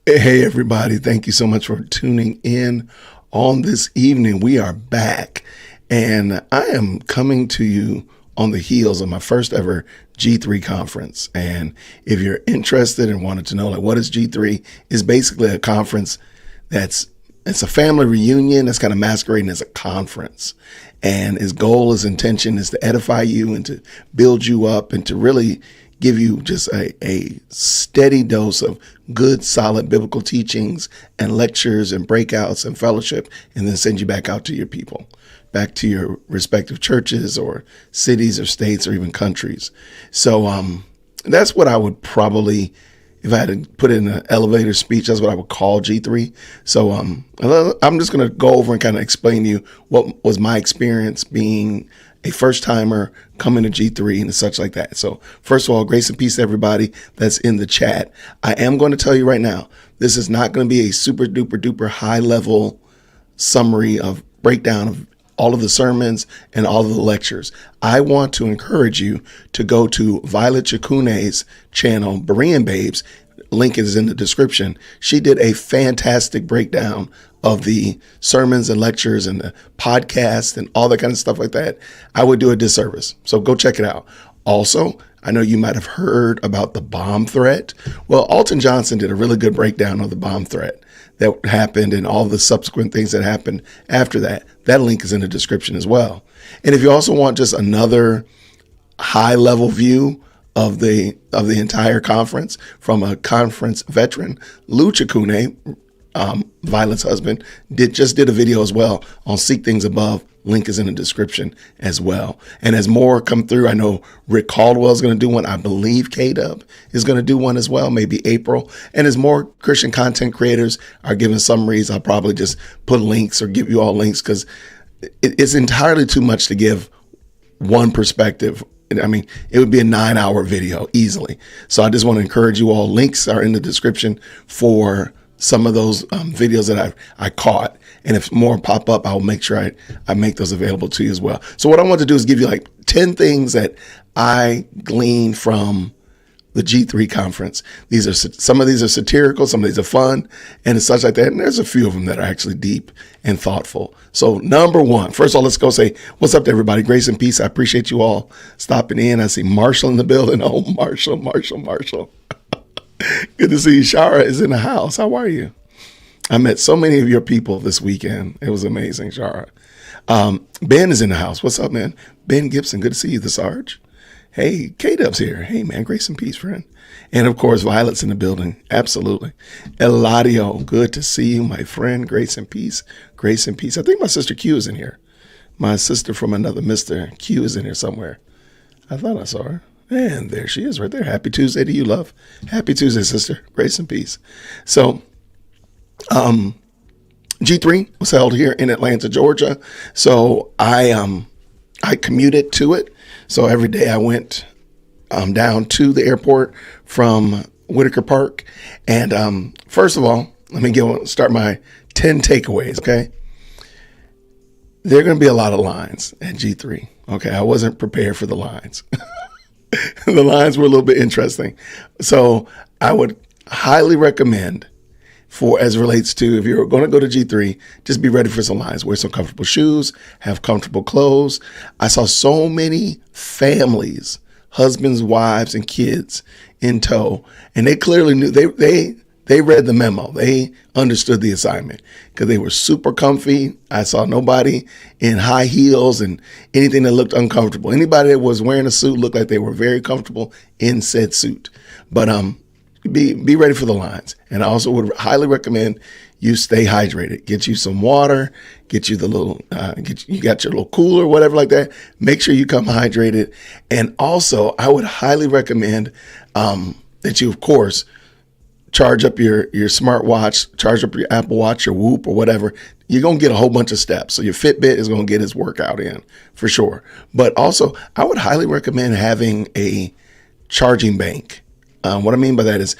Hey, everybody. Thank you so much for tuning in on this evening. We are back, and I am coming to you on the heels of my first ever G3 conference. And if you're interested and wanted to know, like, what is G3, is basically a conference it's a family reunion that's kind of masquerading as a conference. And his goal, his intention is to edify you and to build you up and to really give you just a steady dose of good, solid biblical teachings and lectures and breakouts and fellowship, and then send you back out to your people, back to your respective churches or cities or states or even countries. So that's what I would probably, if I had to put it in an elevator speech, that's what I would call G3. So I'm just going to go over and kind of explain to you what was my experience being a first timer coming to G3 and such like that. So first of all, grace and peace to everybody that's in the chat. I am going to tell you right now, this is not going to be a super duper duper high level summary of breakdown of all of the sermons and all of the lectures. I want to encourage you to go to Violet Chakune's channel, Berean Babes. Link is in the description. She did a fantastic breakdown of the sermons and lectures and the podcast and all that kind of stuff like that. I would do a disservice. So go check it out. Also, I know you might have heard about the bomb threat. Well, Alton Johnson did a really good breakdown of the bomb threat that happened and all the subsequent things that happened after that. That link is in the description as well. And if you also want just another high level view of the entire conference from a conference veteran, Lou Chakune, Violet's husband, did a video as well on Seek Things Above. Link is in the description as well. And as more come through, I know Rick Caldwell is going to do one. I believe K-Dub is going to do one as well, maybe April. And as more Christian content creators are giving summaries, I'll probably just put links or give you all links, because it's entirely too much to give one perspective. I mean, it would be a 9-hour video easily. So I just want to encourage you all. Links are in the description for some of those videos that I caught. And if more pop up, I'll make sure I make those available to you as well. So what I want to do is give you like 10 things that I gleaned from the G3 conference. Some of these are satirical, some of these are fun, and such like that. And there's a few of them that are actually deep and thoughtful. So number one, first of all, let's go say what's up to everybody. Grace and peace. I appreciate you all stopping in. I see Marshall in the building. Oh, Marshall. Good to see you. Shara is in the house. How are you? I met so many of your people this weekend. It was amazing, Shara. Ben is in the house. What's up, man? Ben Gibson. Good to see you, the Sarge. Hey, K-Dub's here. Hey, man, grace and peace, friend. And, of course, Violet's in the building. Absolutely. Eladio, good to see you, my friend. Grace and peace. Grace and peace. I think my sister Q is in here. My sister from another Mr. Q is in here somewhere. I thought I saw her. And there she is right there. Happy Tuesday to you, love. Happy Tuesday, sister. Grace and peace. So, G3 was held here in Atlanta, Georgia. So I commuted to it. So every day I went down to the airport from Whitaker Park. And first of all, let me start my 10 takeaways, okay? There are going to be a lot of lines at G3, okay? I wasn't prepared for the lines. The lines were a little bit interesting. So I would highly recommend, for as it relates to, if you're going to go to G3, just be ready for some lines. Wear some comfortable shoes, have comfortable clothes. I saw so many families, husbands, wives, and kids in tow, and they clearly knew, they read the memo. They understood the assignment because they were super comfy. I saw nobody in high heels and anything that looked uncomfortable. Anybody that was wearing a suit looked like they were very comfortable in said suit. But be ready for the lines. And I also would highly recommend you stay hydrated. Get you some water, get you the little, you got your little cooler, whatever like that. Make sure you come hydrated. And also I would highly recommend that you, of course, charge up your smartwatch, charge up your Apple Watch, your Whoop or whatever. You're going to get a whole bunch of steps. So your Fitbit is going to get its workout in for sure. But also I would highly recommend having a charging bank. What I mean by that is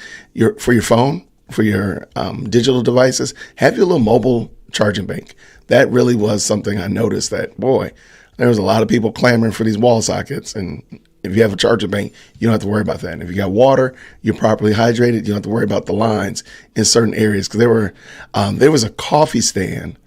for your phone, for your digital devices, have your little mobile charging bank. That really was something I noticed that, boy, there was a lot of people clamoring for these wall sockets, and If you have a charger bank, you don't have to worry about that. And if you got water, you're properly hydrated. You don't have to worry about the lines in certain areas. Because there was a coffee stand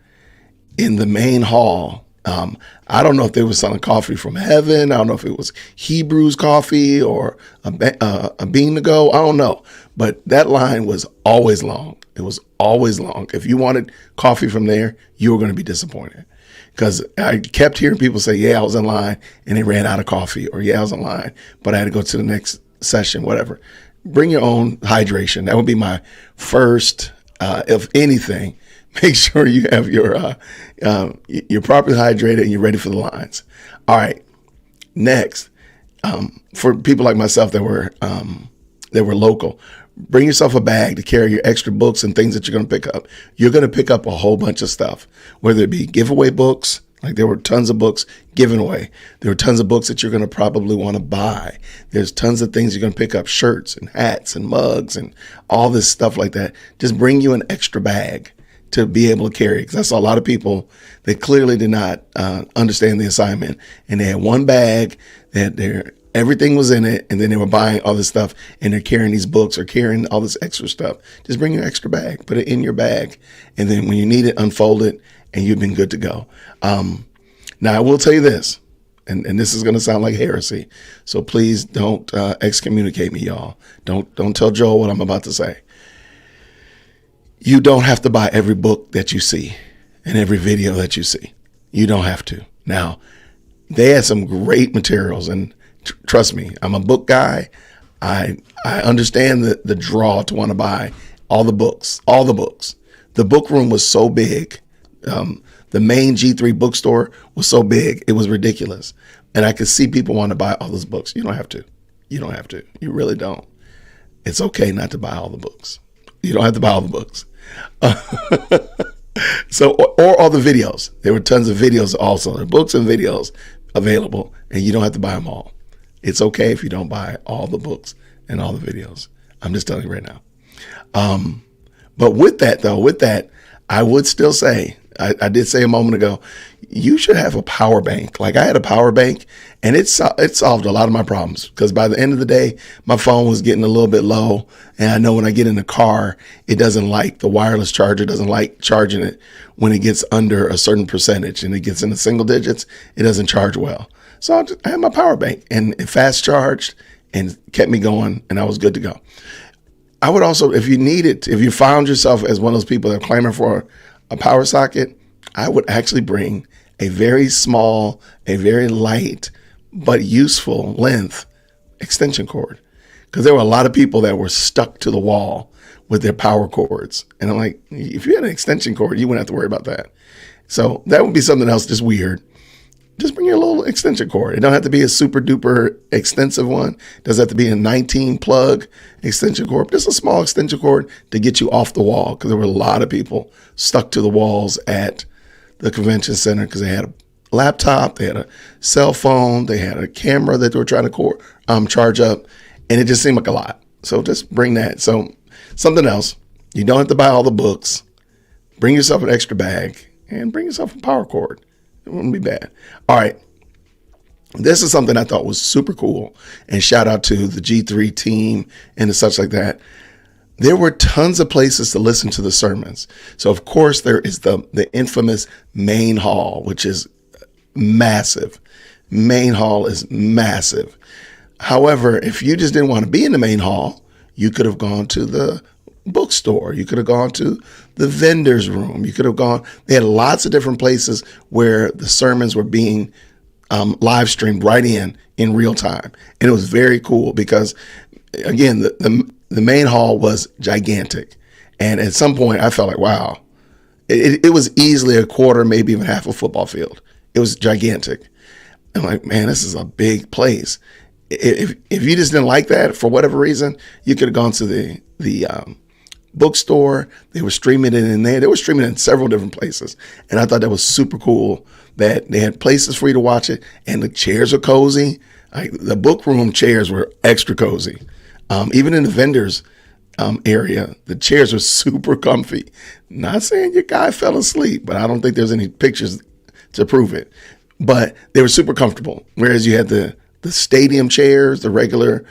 in the main hall. I don't know if they were selling coffee from heaven. I don't know if it was Hebrews coffee or a bean to go. I don't know. But that line was always long. It was always long. If you wanted coffee from there, you were going to be disappointed. Because I kept hearing people say, yeah, I was in line and they ran out of coffee, or yeah, I was in line, but I had to go to the next session, whatever. Bring your own hydration. That would be my first, if anything. Make sure you have you're properly hydrated and you're ready for the lines. All right. Next, for people like myself that were local, bring yourself a bag to carry your extra books and things that you're going to pick up. You're going to pick up a whole bunch of stuff, whether it be giveaway books. Like there were tons of books given away. There were tons of books that you're going to probably want to buy. There's tons of things you're going to pick up, shirts and hats and mugs and all this stuff like that. Just bring you an extra bag to be able to carry. Because I saw a lot of people that clearly did not understand the assignment. And they had one bag that everything was in it. And then they were buying all this stuff and they're carrying these books or carrying all this extra stuff. Just bring your extra bag, put it in your bag. And then when you need it, unfold it and you've been good to go. Now I will tell you this, and this is going to sound like heresy. So please don't excommunicate me, y'all. Don't tell Joel what I'm about to say. You don't have to buy every book that you see and every video that you see. You don't have to. Now, they had some great materials, and trust me, I'm a book guy. I understand the draw to want to buy all the books. The book room was so big. The main G3 bookstore was so big, it was ridiculous. And I could see people want to buy all those books. You don't have to. You don't have to. You really don't. It's okay not to buy all the books. You don't have to buy all the books. So, or all the videos. There were tons of videos also. There are books and videos available, and you don't have to buy them all. It's okay if you don't buy all the books and all the videos. I'm just telling you right now. But with that, I would still say, I did say a moment ago, you should have a power bank. Like I had a power bank, and it solved a lot of my problems, because by the end of the day, my phone was getting a little bit low. And I know when I get in the car, the wireless charger doesn't like charging it when it gets under a certain percentage and it gets in the single digits, it doesn't charge well. So I had my power bank, and it fast charged and kept me going, and I was good to go. I would also, if you found yourself as one of those people that are clamoring for a power socket, I would actually bring a very small, a very light, but useful length extension cord. Because there were a lot of people that were stuck to the wall with their power cords. And I'm like, if you had an extension cord, you wouldn't have to worry about that. So that would be something else just weird. Just bring your little extension cord. It don't have to be a super duper extensive one. It doesn't have to be a 19 plug extension cord. Just a small extension cord to get you off the wall, because there were a lot of people stuck to the walls at the convention center because they had a laptop, they had a cell phone, they had a camera that they were trying to charge up, and it just seemed like a lot. So just bring that. So something else. You don't have to buy all the books. Bring yourself an extra bag and bring yourself a power cord. It wouldn't be bad. All right. This is something I thought was super cool, and shout out to the G3 team and such like that. There were tons of places to listen to the sermons. So of course there is the infamous main hall, which is massive. Main hall is massive. However, if you just didn't want to be in the main hall, you could have gone to the bookstore. You could have gone to the vendor's room. You could have gone. They had lots of different places where the sermons were being live streamed right in real time. And it was very cool because, again, the main hall was gigantic. And at some point I felt like, wow, it was easily a quarter, maybe even half a football field. It was gigantic. I'm like, man, this is a big place. If you just didn't like that for whatever reason, you could have gone to the bookstore. They were streaming it in there. They were streaming it in several different places. And I thought that was super cool that they had places for you to watch it, and the chairs are cozy. Like the book room chairs were extra cozy. Even in the vendors area, the chairs were super comfy. Not saying your guy fell asleep, but I don't think there's any pictures to prove it. But they were super comfortable. Whereas you had the the stadium chairs, the regular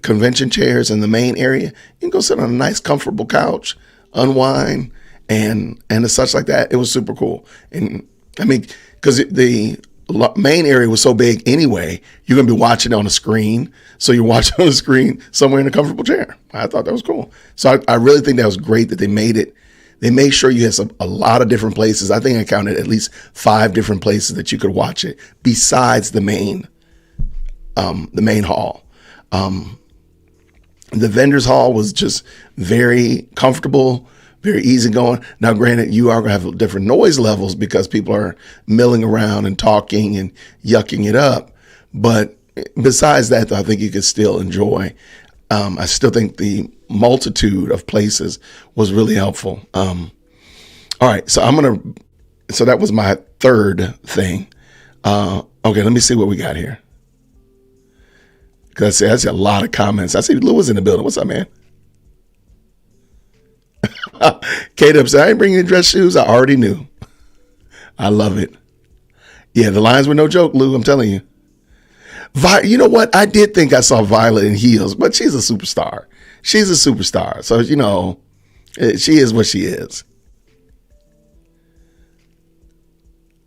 convention chairs in the main area. You can go sit on a nice, comfortable couch, unwind, and such like that. It was super cool. And I mean, because the main area was so big anyway, you're going to be watching on a screen. So you're watching on a screen somewhere in a comfortable chair. I thought that was cool. So I really think that was great that they made it. They made sure you had a lot of different places. I think I counted at least 5 different places that you could watch it besides the main hall. The vendors hall was just very comfortable, very easygoing. Now, granted, you are going to have different noise levels because people are milling around and talking and yucking it up. But besides that, though, I think you could still enjoy. I still think the multitude of places was really helpful. All right, so so that was my third thing. Okay, let me see what we got here. Because I see a lot of comments. I see Lewis in the building. What's up, man? K-Dub said, I ain't bringing any dress shoes. I already knew. I love it. Yeah, the lines were no joke, Lou. I'm telling you. You know what? I did think I saw Violet in heels, but she's a superstar. She's a superstar. So, she is what she is.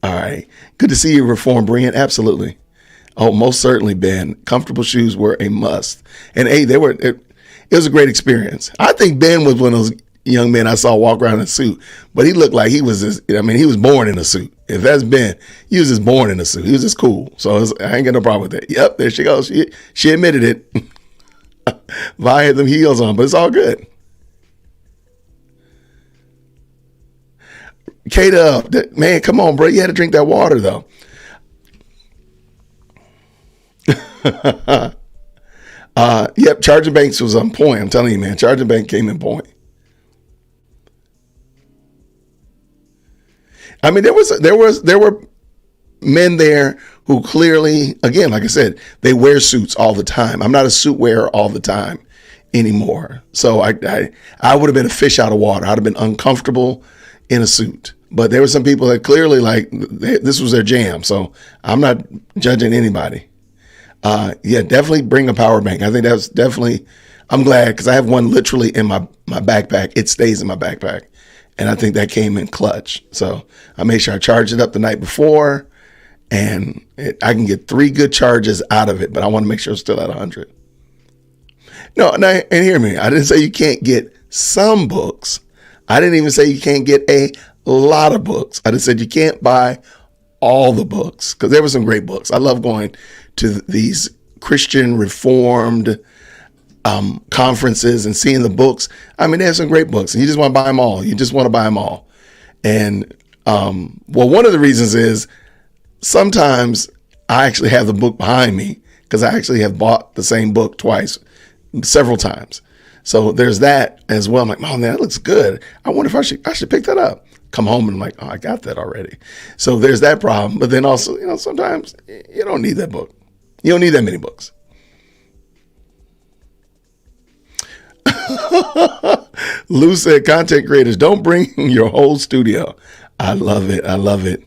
All right. Good to see you, Reform Brian. Absolutely. Oh, most certainly, Ben. Comfortable shoes were a must. And hey, it was a great experience. I think Ben was one of those young men I saw walk around in a suit, but he looked like he was he was born in a suit. If that's Ben, he was just born in a suit. He was just cool. So I ain't got no problem with that. Yep, there she goes. She admitted it. Vi had them heels on, but it's all good. K-Dub, man, come on, bro. You had to drink that water, though. Yep, Charging Banks was on point. I'm telling you, man, Charging Bank came in point. I mean, there were men there who clearly, again, like I said, they wear suits all the time. I'm not a suit wearer all the time anymore. So I would have been a fish out of water. I'd have been uncomfortable in a suit. But there were some people that clearly this was their jam. So I'm not judging anybody. Yeah, definitely bring a power bank. I think that's definitely, I'm glad because I have one literally in my backpack. It stays in my backpack. And I think that came in clutch. So I made sure I charged it up the night before and I can get 3 good charges out of it, but I want to make sure it's still at 100. No, and hear me. I didn't say you can't get some books. I didn't even say you can't get a lot of books. I just said you can't buy all the books because there were some great books. I love going to these Christian Reformed conferences and seeing the books. I mean, there's some great books and you just want to buy them all. You just want to buy them all. And one of the reasons is sometimes I actually have the book behind me because I actually have bought the same book several times. So there's that as well. I'm like, oh man, that looks good. I wonder if I should pick that up. Come home and I'm like, oh, I got that already. So there's that problem. But then also, sometimes you don't need that book. You don't need that many books. Lou said, content creators, don't bring your whole studio. I love it. I love it.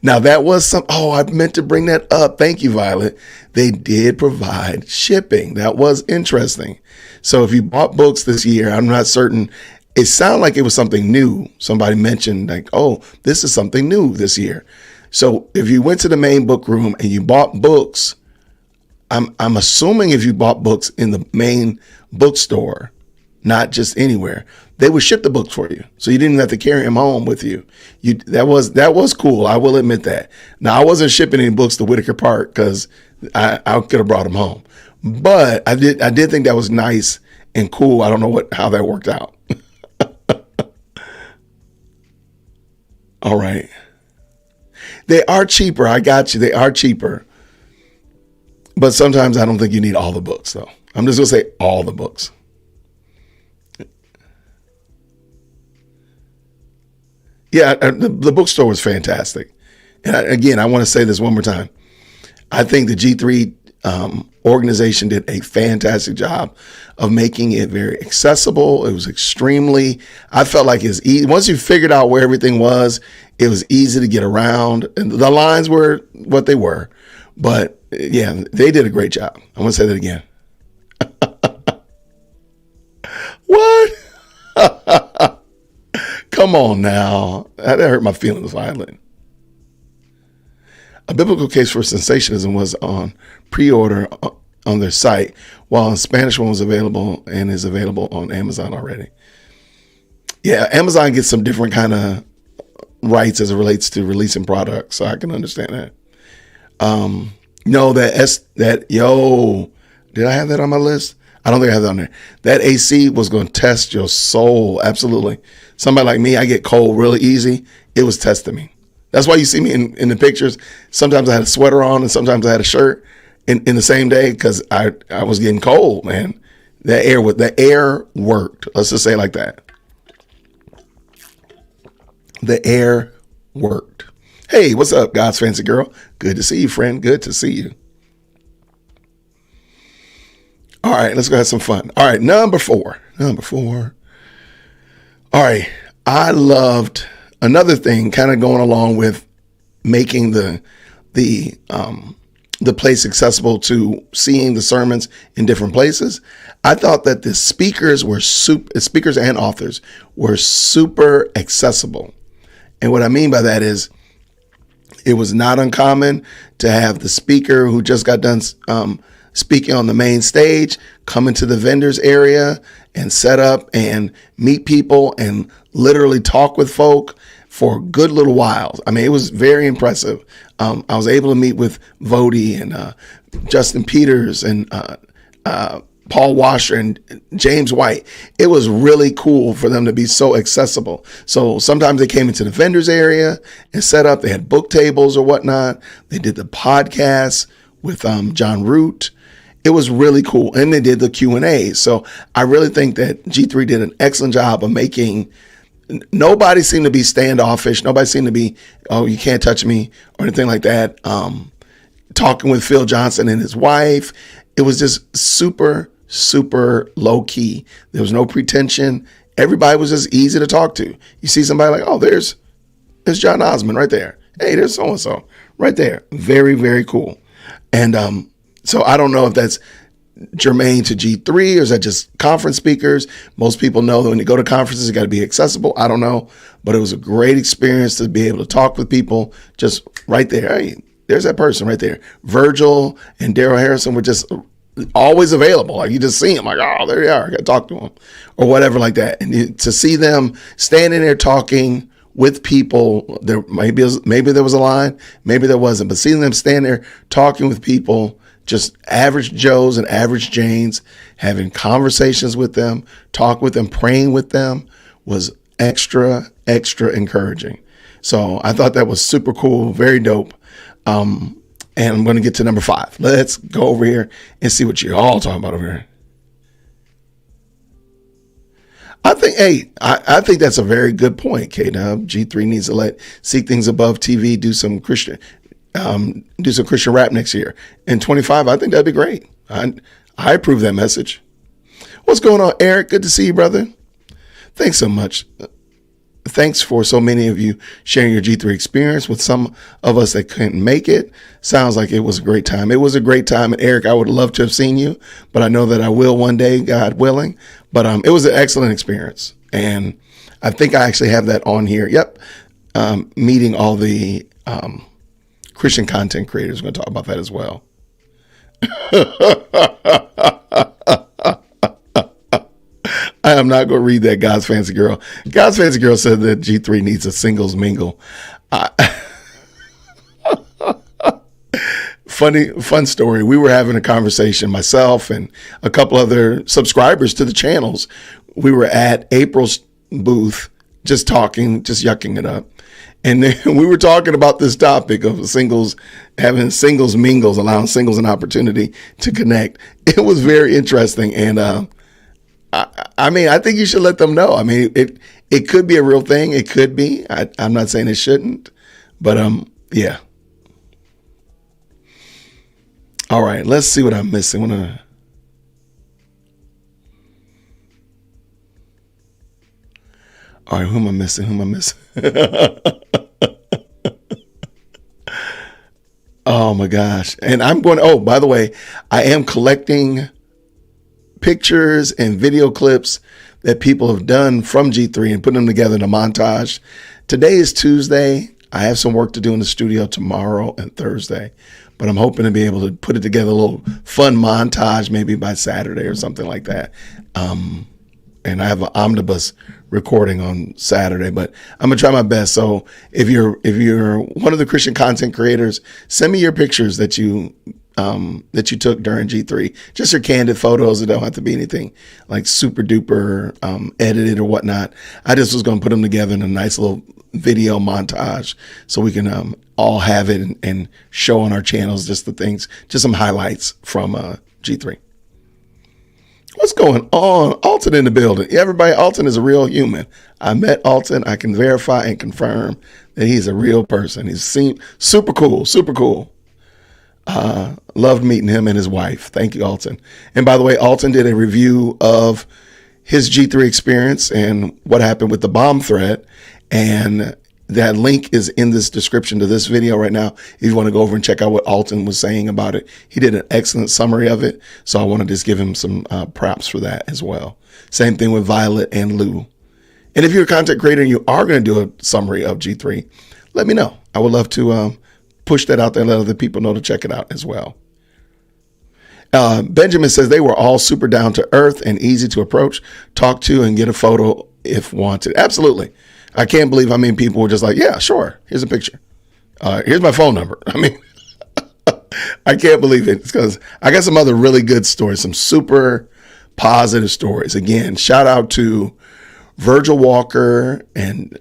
Now that was I meant to bring that up. Thank you, Violet. They did provide shipping. That was interesting. So if you bought books this year, I'm not certain. It sounded like it was something new. Somebody mentioned like, oh, this is something new this year. So if you went to the main book room and you bought books, I'm assuming if you bought books in the main bookstore, not just anywhere, they would ship the books for you. So you didn't have to carry them home with you. That was cool. I will admit that. Now I wasn't shipping any books to Whitaker Park because I could have brought them home. But I did think that was nice and cool. I don't know how that worked out. All right. They are cheaper. I got you. They are cheaper. But sometimes I don't think you need all the books, though. I'm just going to say all the books. Yeah, the bookstore was fantastic. And I want to say this one more time. I think the G3 organization did a fantastic job of making it very accessible. It was I felt like it's easy. Once you figured out where everything was, it was easy to get around. And the lines were what they were. But Yeah, they did a great job. I want to say that again. What? Come on now. That hurt my feelings violently. A Biblical Case for Sensationism was on pre-order on their site, while a Spanish one was available and is available on Amazon already. Yeah, Amazon gets some different kind of rights as it relates to releasing products, so I can understand that. No, did I have that on my list? I don't think I have that on there. That AC was going to test your soul. Absolutely. Somebody like me, I get cold really easy. It was testing me. That's why you see me in the pictures. Sometimes I had a sweater on and sometimes I had a shirt in the same day because I was getting cold, man. The air worked. Let's just say it like that. The air worked. Hey, what's up, God's fancy girl? Good to see you, friend. Good to see you. All right, let's go have some fun. All right, number four. All right, I loved another thing, kind of going along with making the place accessible to seeing the sermons in different places. I thought that the speakers and authors were super accessible. And what I mean by that is it was not uncommon to have the speaker who just got done speaking on the main stage come into the vendors area and set up and meet people and literally talk with folk for a good little while. I mean, it was very impressive. I was able to meet with Vody and Justin Peters and Paul Washer and James White. It was really cool for them to be so accessible. So sometimes they came into the vendors area and set up. They had book tables or whatnot. They did the podcast with John Root. It was really cool. And they did the Q&A. So I really think that G3 did an excellent job of making, nobody seemed to be standoffish. Nobody seemed to be, oh, you can't touch me or anything like that. Talking with Phil Johnson and his wife. It was just super, super low key. There was no pretension. Everybody was just easy to talk to. You see somebody like, oh, there's John Osmond right there. Hey, there's so-and-so right there. Very, very cool. And so I don't know if that's germane to G3 or is that just conference speakers. Most people know that when you go to conferences, you got to be accessible. I don't know, but it was a great experience to be able to talk with people just right there. Hey, there's that person right there. Virgil and Daryl Harrison were just always available. Like you just see them like, oh, there they are. I got to talk to them or whatever like that. And to see them standing there talking with people, there maybe there was a line, maybe there wasn't, but seeing them stand there talking with people, just average Joes and average Janes, having conversations with them, talk with them, praying with them was extra, extra encouraging. So I thought that was super cool, very dope. And I'm going to get to number 5. Let's go over here and see what you're all talking about over here. I think that's a very good point, K-Dub. G3 needs to Seek Things Above TV do some Christian rap next year. In 25, I think that'd be great. I approve that message. What's going on, Eric? Good to see you, brother. Thanks so much. Thanks for so many of you sharing your G3 experience with some of us that couldn't make it. Sounds like it was a great time. It was a great time. And Eric, I would love to have seen you, but I know that I will one day, God willing. But it was an excellent experience. And I think I actually have that on here. Yep. Meeting all the Christian content creators. We're going to talk about that as well. I am not going to read that, God's Fancy Girl. God's Fancy Girl said that G3 needs a singles mingle. Fun story. We were having a conversation, myself and a couple other subscribers to the channels. We were at April's booth, just talking, just yucking it up. And then we were talking about this topic of singles, having singles mingles, allowing singles an opportunity to connect. It was very interesting. And I mean, I think you should let them know. I mean, it could be a real thing. It could be. I'm not saying it shouldn't, but yeah. All right, let's see what I'm missing. All right, who am I missing? Oh my gosh. And I'm going, oh, by the way, I am collecting pictures and video clips that people have done from G3 and putting them together in a montage. Today is Tuesday. I have some work to do in the studio tomorrow and Thursday, but I'm hoping to be able to put it together, a little fun montage maybe by Saturday or something like that. And I have an omnibus recording on Saturday, but I'm gonna try my best. So if you're one of the Christian content creators, send me your pictures that you took during G3. Just your candid photos. It don't have to be anything like super duper edited or whatnot. I just was gonna put them together in a nice little video montage so we can all have it and show on our channels just the things, just some highlights from G3. What's going on? Alton in the building. Everybody, Alton is a real human. I met Alton. I can verify and confirm that he's a real person. He's super cool, super cool. Loved meeting him and his wife. Thank you, Alton. And by the way, Alton did a review of his G3 experience and what happened with the bomb threat. And that link is in this description to this video right now. If you want to go over and check out what Alton was saying about it, he did an excellent summary of it. So I want to just give him some props for that as well. Same thing with Violet and Lou. And if you're a content creator and you are going to do a summary of G3, let me know. I would love to push that out there and let other people know to check it out as well. Benjamin says they were all super down to earth and easy to approach, talk to, and get a photo if wanted. Absolutely. I can't believe how many people were just like, yeah, sure. Here's a picture. Here's my phone number. I mean, I can't believe it. It's because I got some other really good stories, some super positive stories. Again, shout out to Virgil Walker and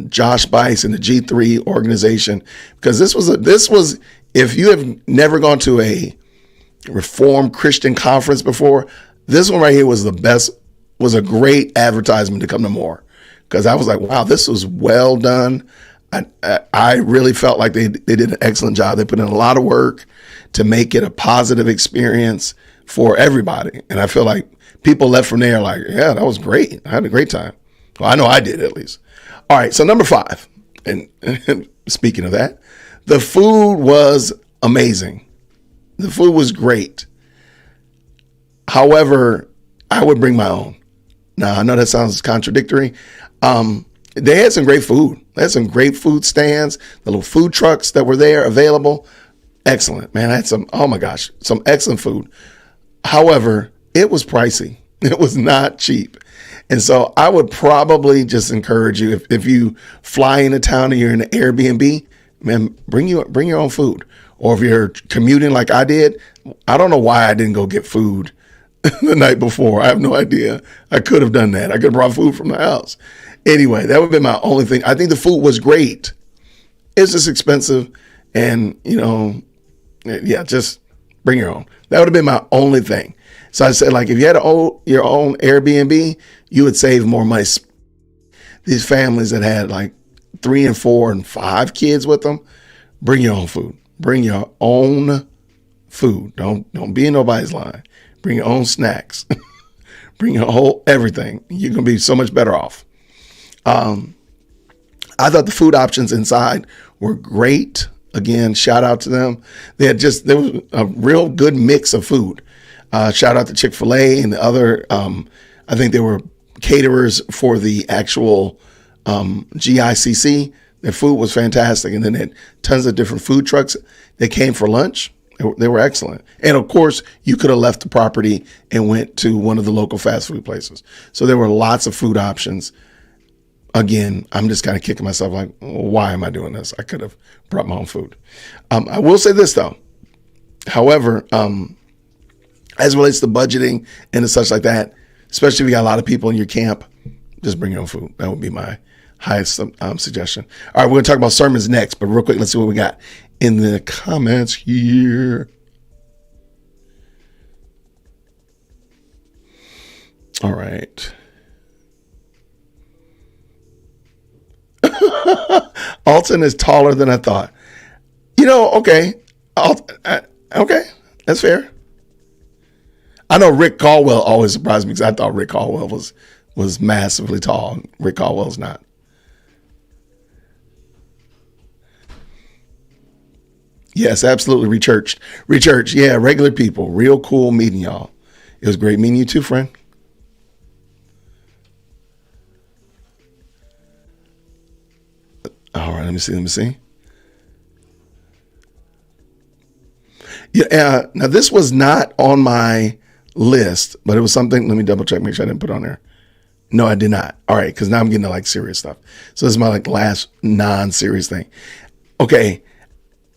Josh Bice and the G3 organization, because this was if you have never gone to a Reformed Christian conference before, this one right here was the best, was a great advertisement to come to more. Because I was like, wow, this was well done. I really felt like they did an excellent job. They put in a lot of work to make it a positive experience for everybody. And I feel like people left from there like, yeah, that was great. I had a great time. Well, I know I did at least. All right, so number 5. And speaking of that, the food was amazing. The food was great. However, I would bring my own. Now, I know that sounds contradictory. They had some great food. They had some great food stands, the little food trucks that were there available. Excellent, man. I had some, oh my gosh, some excellent food. However, it was pricey. It was not cheap. And so I would probably just encourage you, if you fly into town and you're in an Airbnb, man, bring your own food. Or if you're commuting like I did, I don't know why I didn't go get food the night before. I have no idea. I could have done that. I could have brought food from the house. Anyway, that would have been my only thing. I think the food was great. It's just expensive. And, yeah, just bring your own. That would have been my only thing. So I said, like, if you had your own Airbnb, you would save more money. These families that had like 3 and 4 and 5 kids with them, bring your own food. Bring your own food. Don't be in nobody's line. Bring your own snacks. Bring your whole everything. You're going to be so much better off. I thought the food options inside were great. Again, shout out to them. There was a real good mix of food. Shout out to Chick-fil-A and the other, I think they were caterers for the actual GICC. Their food was fantastic. And then they had tons of different food trucks that came for lunch. They were excellent. And of course, you could have left the property and went to one of the local fast food places. So there were lots of food options. Again, I'm just kind of kicking myself like, why am I doing this? I could have brought my own food. I will say this, though. However, as it relates to budgeting and such like that, especially if you got a lot of people in your camp, just bring your own food. That would be my highest suggestion. All right, we're going to talk about sermons next, but real quick, let's see what we got in the comments here. All right. Alton is taller than I thought. Okay. Okay, that's fair. I know Rick Caldwell always surprised me because I thought Rick Caldwell was massively tall. Rick Caldwell's not. Yes, absolutely. Rechurched. Rechurched. Yeah, regular people. Real cool meeting y'all. It was great meeting you too, friend. All right, let me see. Let me see. Yeah. Now this was not on my list, but it was something. Let me double check, make sure I didn't put it on there. No, I did not. All right, because now I'm getting to like serious stuff. So this is my like last non-serious thing. Okay,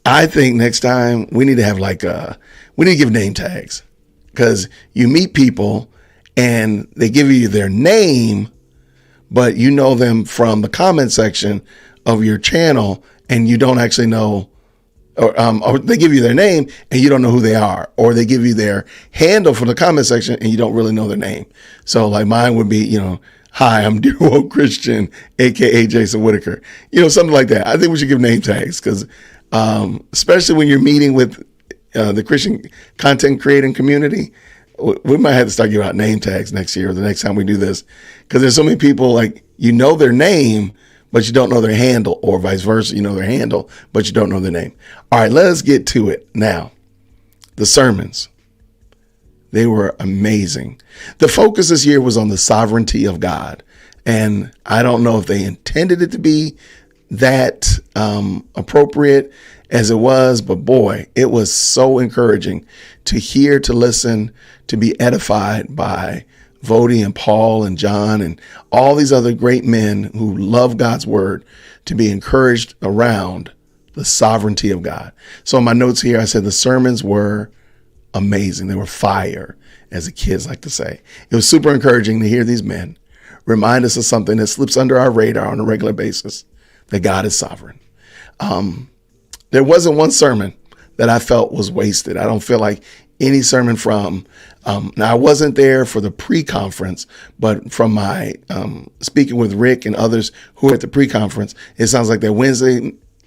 I think next time we need to have like we need to give name tags, because you meet people and they give you their name, but you know them from the comment section of your channel, and you don't actually know, or they give you their name and you don't know who they are, or they give you their handle from the comment section and you don't really know their name. So like mine would be, hi, I'm Dear Woke Christian, aka Jason Whitaker, something like that. I think we should give name tags, because especially when you're meeting with the Christian content creating community, we might have to start giving out name tags next year or the next time we do this, because there's so many people like their name, but you don't know their handle, or vice versa. You know their handle, but you don't know their name. All right, let's get to it now. The sermons, they were amazing. The focus this year was on the sovereignty of God. And I don't know if they intended it to be that appropriate as it was, but boy, it was so encouraging to hear, to listen, to be edified by Voddie and Paul and John and all these other great men who love God's word, to be encouraged around the sovereignty of God. So in my notes here, I said the sermons were amazing. They were fire, as the kids like to say. It was super encouraging to hear these men remind us of something that slips under our radar on a regular basis, that God is sovereign. There wasn't one sermon that I felt was wasted. I don't feel like any sermon from, now I wasn't there for the pre-conference, but from my speaking with Rick and others who were at the pre-conference, it sounds like that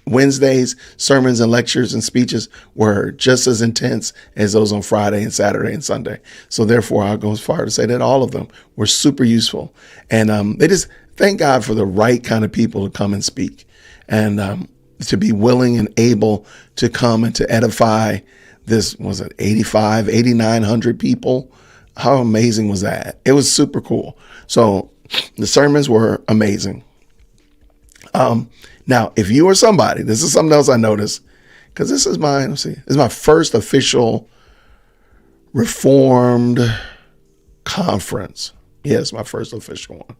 Wednesday's sermons and lectures and speeches were just as intense as those on Friday and Saturday and Sunday. So therefore, I'll go as far to say that all of them were super useful. And they just thank God for the right kind of people to come and speak, and to be willing and able to come and to edify this, was it 8,900 people? How amazing was that? It was super cool. So the sermons were amazing. Now, if you are somebody, this is something else I noticed, because this is this is my first official Reformed conference. Yes, my first official one.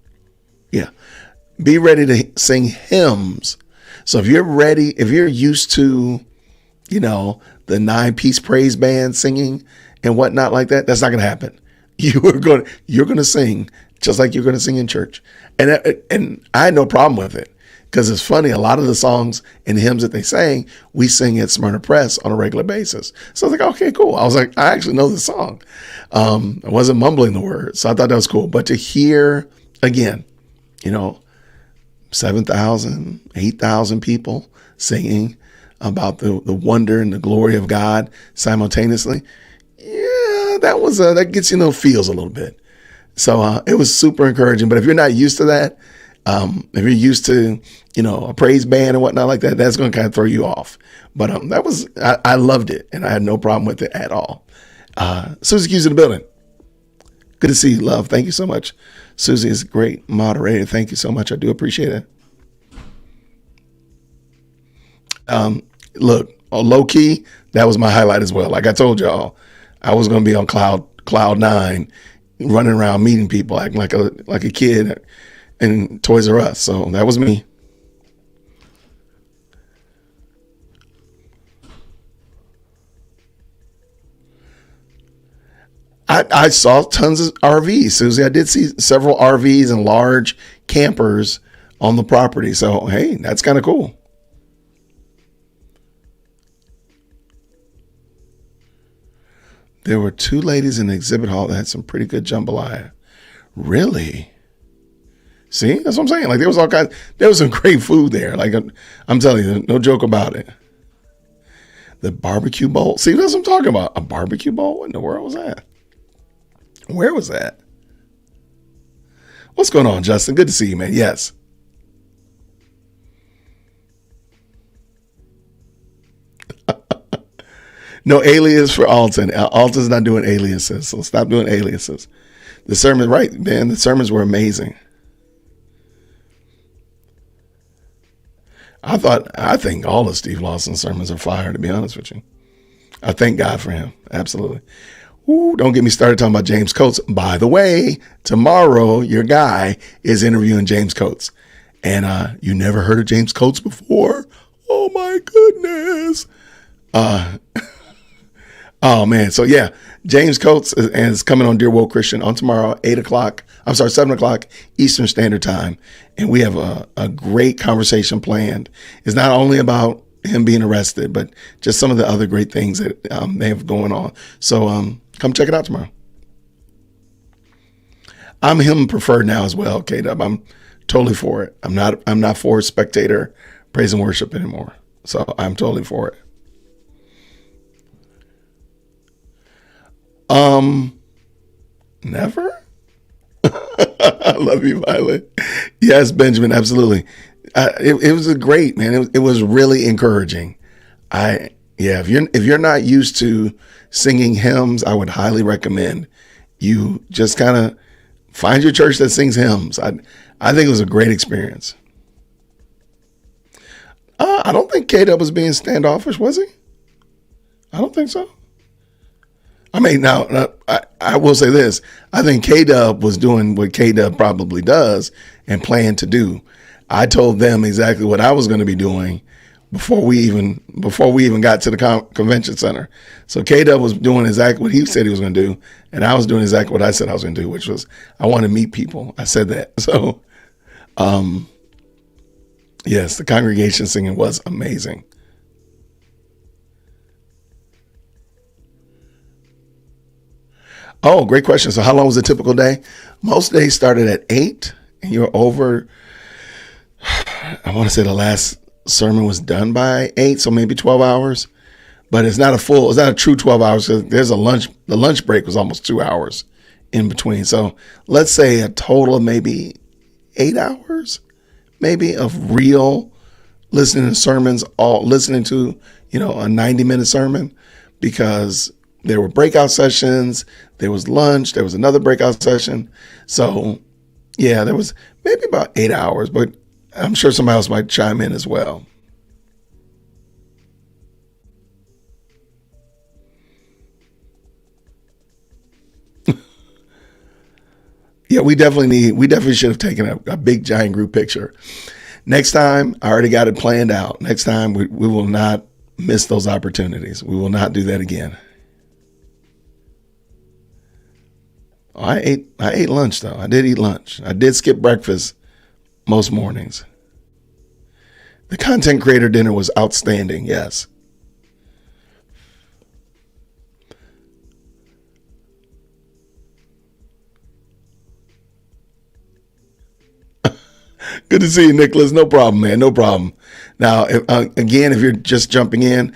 Yeah. Be ready to sing hymns. So if you're ready, if you're used to, the 9-piece praise band singing and whatnot like that, that's not going to happen. You're going to sing just like you're going to sing in church. And I had no problem with it, because it's funny. A lot of the songs and hymns that they sang, we sing at Smyrna Press on a regular basis. So I was like, okay, cool. I was like, I actually know the song. I wasn't mumbling the words. So I thought that was cool. But to hear again, 7,000, 8,000 people singing about the wonder and the glory of God simultaneously. Yeah, that gets feels a little bit. So it was super encouraging. But if you're not used to that, if you're used to, a praise band and whatnot like that, that's going to kind of throw you off. But I loved it, and I had no problem with it at all. Susie Q's in the building. Good to see you, love. Thank you so much. Susie is a great moderator. Thank you so much. I do appreciate it. Look, low key, that was my highlight as well. Like I told y'all, I was going to be on cloud 9, running around meeting people, acting like a kid in Toys R Us. So that was me. I saw tons of RVs, Susie. I did see several RVs and large campers on the property. So, hey, that's kind of cool. There were 2 ladies in the exhibit hall that had some pretty good jambalaya. Really? See, that's what I'm saying. Like there was some great food there. Like I'm telling you, no joke about it. The barbecue bowl. See, that's what I'm talking about. A barbecue bowl? What in the world was that? Where was that? What's going on, Justin? Good to see you, man. Yes. No alias for Alton. Alton's not doing aliases, so stop doing aliases. The sermon, right, man, the sermons were amazing. I think all of Steve Lawson's sermons are fire, to be honest with you. I thank God for him. Absolutely. Ooh, don't get me started talking about James Coates. By the way, tomorrow, your guy is interviewing James Coates. And you never heard of James Coates before? Oh, my goodness. Oh, man. So, yeah, James Coates is coming on Dear Woke Christian on tomorrow, 7 o'clock Eastern Standard Time. And we have a great conversation planned. It's not only about him being arrested, but just some of the other great things that they have going on. So come check it out tomorrow. I'm him preferred now as well, K-Dub. I'm totally for it. I'm not for spectator praise and worship anymore. So I'm totally for it. Never? I love you, Violet. Yes, Benjamin, absolutely. It was a great, man. It was really encouraging. If you're not used to singing hymns, I would highly recommend you just kind of find your church that sings hymns. I think it was a great experience. I don't think K-Dub was being standoffish, was he? I don't think so. I mean, now I will say this. I think K-Dub was doing what K-Dub probably does and planned to do. I told them exactly what I was going to be doing before we even got to the convention center. So K-Dub was doing exactly what he said he was going to do, and I was doing exactly what I said I was going to do, which was I want to meet people. I said that. So, yes, the congregation singing was amazing. Oh, great question. So how long was a typical day? Most days started at 8 and you're over. I want to say the last sermon was done by 8, so maybe 12 hours. But it's not a true 12 hours. There's a lunch. The lunch break was almost 2 hours in between. So let's say a total of maybe 8 hours, maybe of real listening to sermons, listening to, a 90-minute sermon, because there were breakout sessions, there was lunch, there was another breakout session. So, yeah, there was maybe about 8 hours, but I'm sure somebody else might chime in as well. Yeah, we definitely should have taken a big giant group picture. Next time, I already got it planned out. Next time, we will not miss those opportunities. We will not do that again. I ate lunch, though. I did eat lunch. I did skip breakfast most mornings. The content creator dinner was outstanding, yes. Good to see you, Nicholas. No problem, man. No problem. Now, if you're just jumping in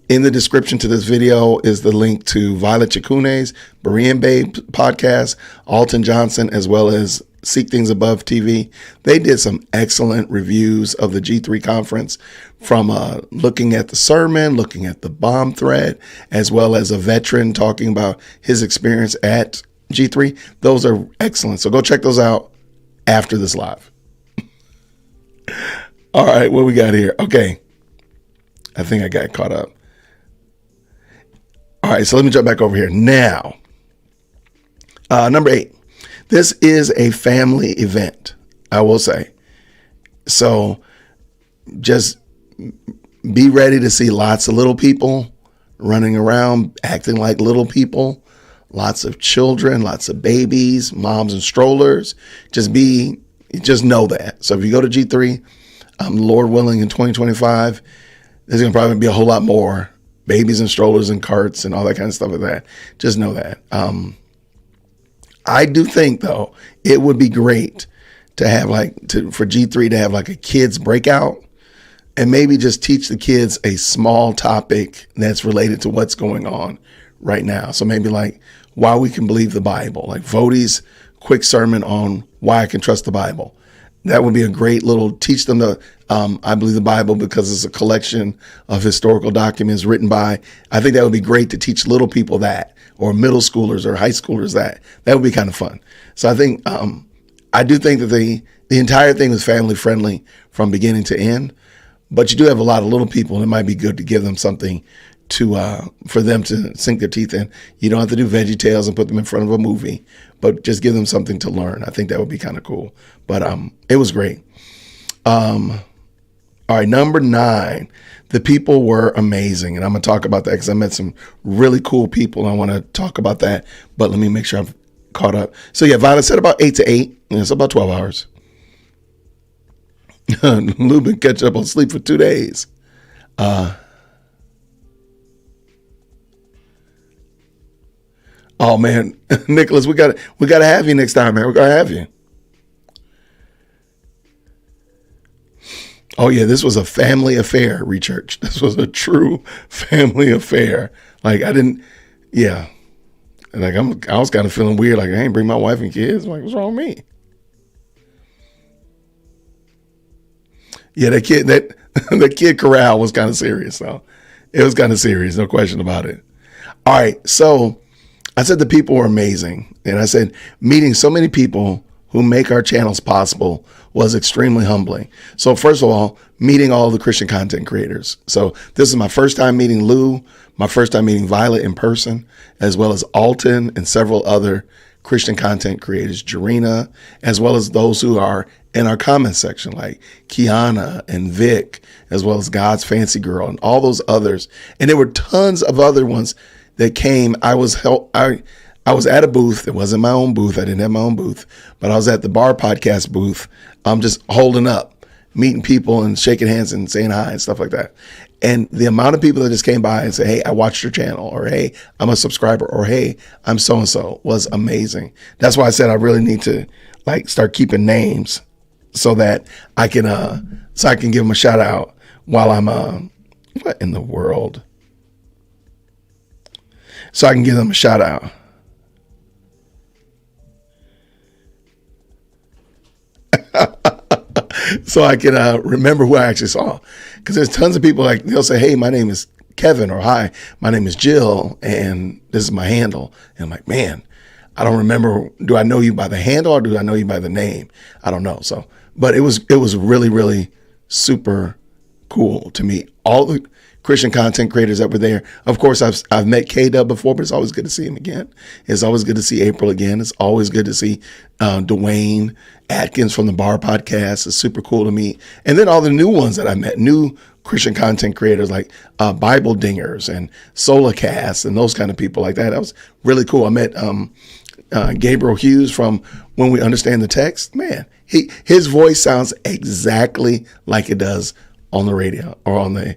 the description to this video is the link to Violet Chakune's Berean Babe podcast, Alton Johnson, as well as Seek Things Above TV. They did some excellent reviews of the G3 conference, from looking at the sermon, looking at the bomb threat, as well as a veteran talking about his experience at G3. Those are excellent. So go check those out after this live. All right, what we got here? Okay. I think I got caught up. All right, so let me jump back over here. Now, number 8. This is a family event, I will say. So just be ready to see lots of little people running around, acting like little people, lots of children, lots of babies, moms and strollers. Just know that. So if you go to G3, Lord willing, in 2025, there's going to probably be a whole lot more babies and strollers and carts and all that kind of stuff like that. Just know that. I do think, though, it would be great to have for G3 to have like a kids breakout and maybe just teach the kids a small topic that's related to what's going on right now. So maybe like why we can believe the Bible, like Voddie's quick sermon on why I can trust the Bible. That would be a great little teach them I believe the Bible because it's a collection of historical documents written by, I think that would be great to teach little people that, or middle schoolers or high schoolers that. That would be kind of fun. So I think, I do think that the entire thing was family friendly from beginning to end, but you do have a lot of little people and it might be good to give them something for them to sink their teeth in. You don't have to do Veggie Tales and put them in front of a movie, but just give them something to learn. I think that would be kind of cool. But it was great. All right, number 9. The people were amazing, and I'm gonna talk about that because I met some really cool people, and I want to talk about that. But let me make sure I've caught up. So yeah, Violet said about 8 to 8. And it's about 12 hours. Lou been catching up on sleep for 2 days. Oh man, Nicholas, we gotta have you next time, man. We gotta have you. Oh yeah, this was a family affair, Rechurch. This was a true family affair. Like yeah. Like I was kind of feeling weird. Like I ain't bring my wife and kids. I'm like, what's wrong with me? Yeah, that kid corral was kind of serious. So it was kind of serious, no question about it. All right, so I said the people were amazing. And I said meeting so many people who make our channels possible was extremely humbling. So first of all, meeting all the Christian content creators. So this is my first time meeting Lou, my first time meeting Violet in person, as well as Alton and several other Christian content creators, Jarena, as well as those who are in our comment section, like Kiana and Vic, as well as God's Fancy Girl and all those others. And there were tons of other ones that came. I was at a booth. It wasn't my own booth. I didn't have my own booth, but I was at the Bar Podcast booth. I'm just holding up, meeting people and shaking hands and saying hi and stuff like that. And the amount of people that just came by and say, hey, I watched your channel, or hey, I'm a subscriber, or hey, I'm so-and-so, was amazing. That's why I said I really need to start keeping names so that I can give them a shout out while I'm what in the world? So I can give them a shout out. So I can remember who I actually saw. Because there's tons of people they'll say, hey, my name is Kevin, or hi, my name is Jill, and this is my handle. And I'm like, man, I don't remember. Do I know you by the handle or do I know you by the name? I don't know. So, but it was really, really super cool to meet all the Christian content creators that were there. Of course, I've met K-Dub before, but it's always good to see him again. It's always good to see April again. It's always good to see Dwayne Atkins from the Bar Podcast. It's super cool to meet. And then all the new ones that I met, new Christian content creators like Bible Dingers and Solacast and those kind of people like that. That was really cool. I met Gabriel Hughes from When We Understand the Text. Man, his voice sounds exactly like it does on the radio or on the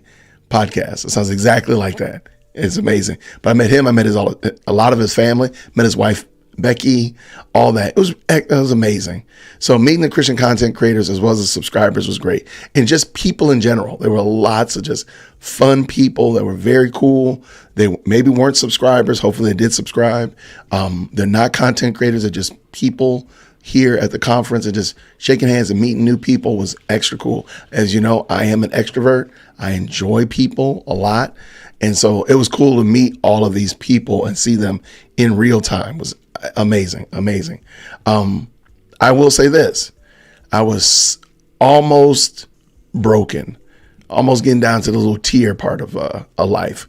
podcast. It sounds exactly like that. It's amazing. But I met him. I met a lot of his family. Met his wife Becky. All that. It was amazing. So meeting the Christian content creators as well as the subscribers was great, and just people in general. There were lots of just fun people that were very cool. They maybe weren't subscribers. Hopefully they did subscribe. They're not content creators. They're just people here at the conference, and just shaking hands and meeting new people was extra cool. As you know, I am an extrovert. I enjoy people a lot. And so it was cool to meet all of these people and see them in real time. It was amazing, amazing. I will say this. I was almost broken, almost getting down to the little tear part of a life.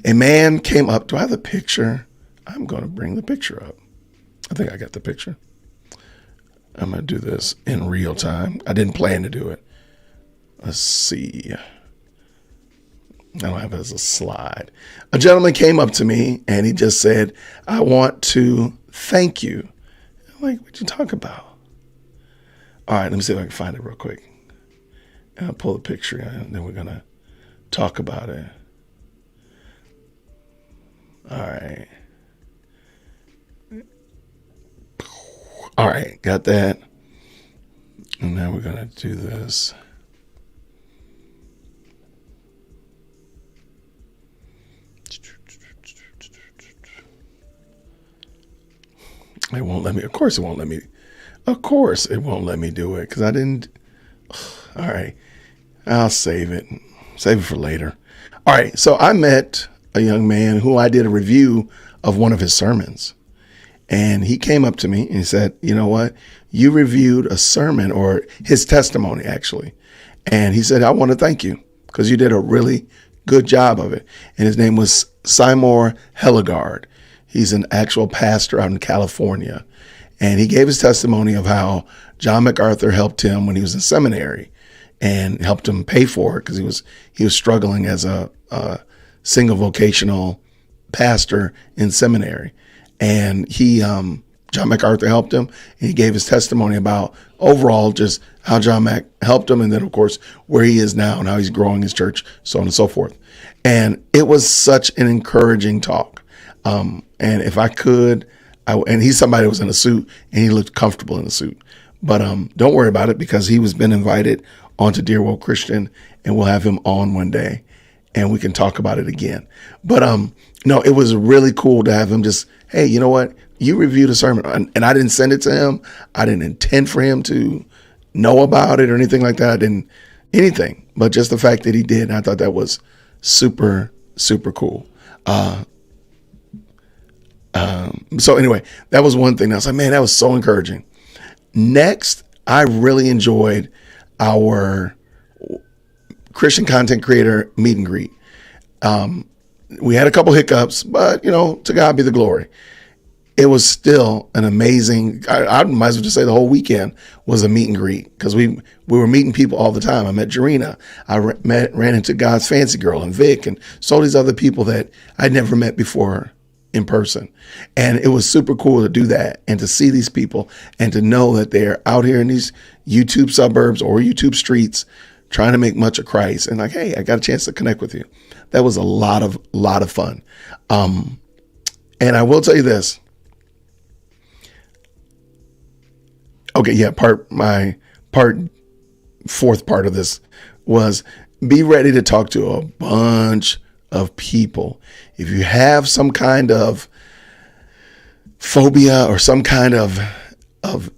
A man came up. Do I have the picture? I'm going to bring the picture up. I think I got the picture. I'm going to do this in real time. I didn't plan to do it. Let's see. I don't have it as a slide. A gentleman came up to me and he just said, I want to thank you. I'm like, what'd you talk about? All right, let me see if I can find it real quick. And I'll pull the picture and then we're going to talk about it. All right. All right, got that. And now we're going to do this. It won't let me. Of course it won't let me. Of course, it won't let me do it because I didn't. All right, I'll save it. Save it for later. All right, so I met a young man who I did a review of one of his sermons. And he came up to me and he said, you know what? You reviewed a sermon, or his testimony, actually. And he said, I want to thank you because you did a really good job of it. And his name was Seymour Hellegard. He's an actual pastor out in California. And he gave his testimony of how John MacArthur helped him when he was in seminary and helped him pay for it because he was struggling as a single vocational pastor in seminary. And John MacArthur helped him, and he gave his testimony about overall just how John Mac helped him, and then of course where he is now and how he's growing his church, so on and so forth. And it was such an encouraging talk. And if I could, and he's somebody that was in a suit, and he looked comfortable in a suit. But don't worry about it because he was been invited onto Dear Woke Christian, and we'll have him on one day, and we can talk about it again. But no, it was really cool to have him just, hey, you know what? You reviewed a sermon, and I didn't send it to him. I didn't intend for him to know about it or anything like that. I didn't anything, but just the fact that he did. And I thought that was super, super cool. So anyway, that was one thing. I was like, man, that was so encouraging. Next, I really enjoyed our Christian content creator meet and greet. We had a couple hiccups, but to God be the glory. It was still an amazing, I might as well just say the whole weekend was a meet and greet because we were meeting people all the time. I met Jarena. I ran into God's Fancy Girl and Vic and so these other people that I'd never met before in person. And it was super cool to do that and to see these people and to know that they're out here in these YouTube suburbs or YouTube streets trying to make much of Christ. And like, hey, I got a chance to connect with you. That was a lot of fun. And I will tell you this. Okay, yeah, fourth part of this was be ready to talk to a bunch of people. If you have some kind of phobia or some kind of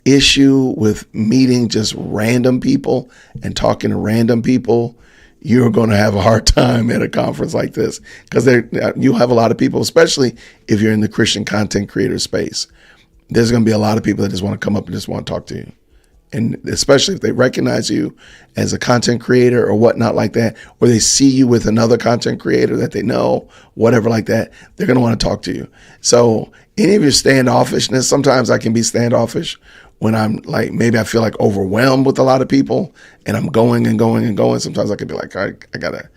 issue with meeting just random people and talking to random people, you're going to have a hard time at a conference like this because you'll have a lot of people, especially if you're in the Christian content creator space. There's going to be a lot of people that just want to come up and just want to talk to you. And especially if they recognize you as a content creator or whatnot like that, or they see you with another content creator that they know, whatever like that, they're going to want to talk to you. So any of your standoffishness, sometimes I can be standoffish when I'm like, maybe I feel like overwhelmed with a lot of people and I'm going and going and going. Sometimes I can be like, I got to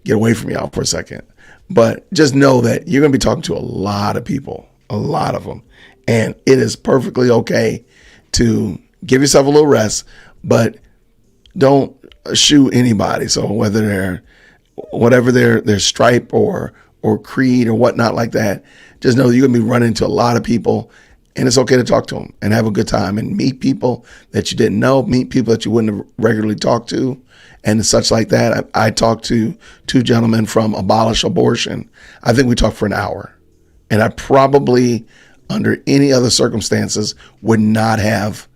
get away from y'all for a second. But just know that you're going to be talking to a lot of people, a lot of them. And it is perfectly okay to give yourself a little rest, but don't shoo anybody. So whether whatever their stripe or creed or whatnot like that, just know that you're going to be running into a lot of people, and it's okay to talk to them and have a good time and meet people that you didn't know, meet people that you wouldn't have regularly talked to and such like that. I talked to two gentlemen from Abolish Abortion. I think we talked for an hour, and I probably under any other circumstances would not have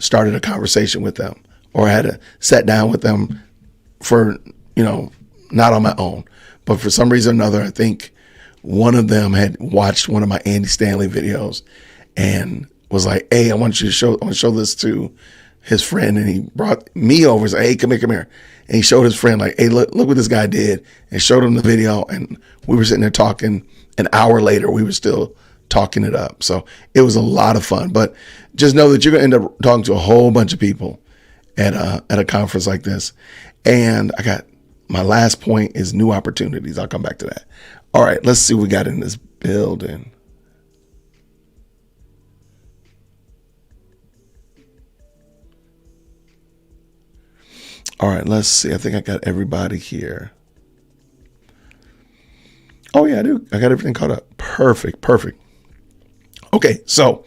started a conversation with them or had to sat down with them for, not on my own. But for some reason or another, I think one of them had watched one of my Andy Stanley videos and was like, hey, I want to show this to his friend. And he brought me over and said, hey, come here. And he showed his friend like, hey, look what this guy did, and showed him the video. And we were sitting there talking. An hour later, we were still talking it up. So it was a lot of fun, but just know that you're going to end up talking to a whole bunch of people at a conference like this. And I got my last point is new opportunities. I'll come back to that. All right, let's see what we got in this building. All right, let's see. I think I got everybody here. Oh yeah, I do. I got everything caught up. Perfect. Okay, so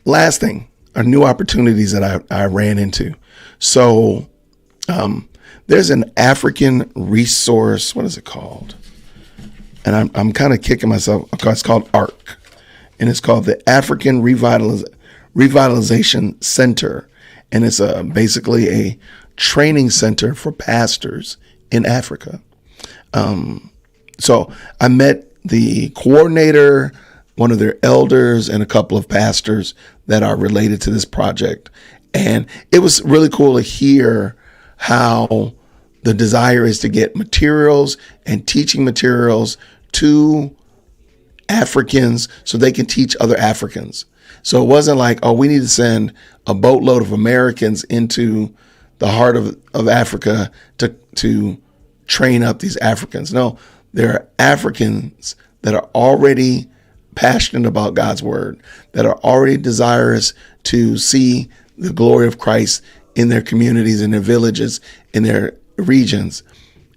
last thing are new opportunities that I ran into. So there's an African resource. What is it called? And I'm kind of kicking myself. It's called ARC, and it's called the African Revitalization Center. And it's basically a training center for pastors in Africa. So I met the coordinator, one of their elders, and a couple of pastors that are related to this project. And it was really cool to hear how the desire is to get materials and teaching materials to Africans so they can teach other Africans. So it wasn't like, oh, we need to send a boatload of Americans into the heart of Africa to train up these Africans. No, there are Africans that are already passionate about God's word, that are already desirous to see the glory of Christ in their communities, in their villages, in their regions,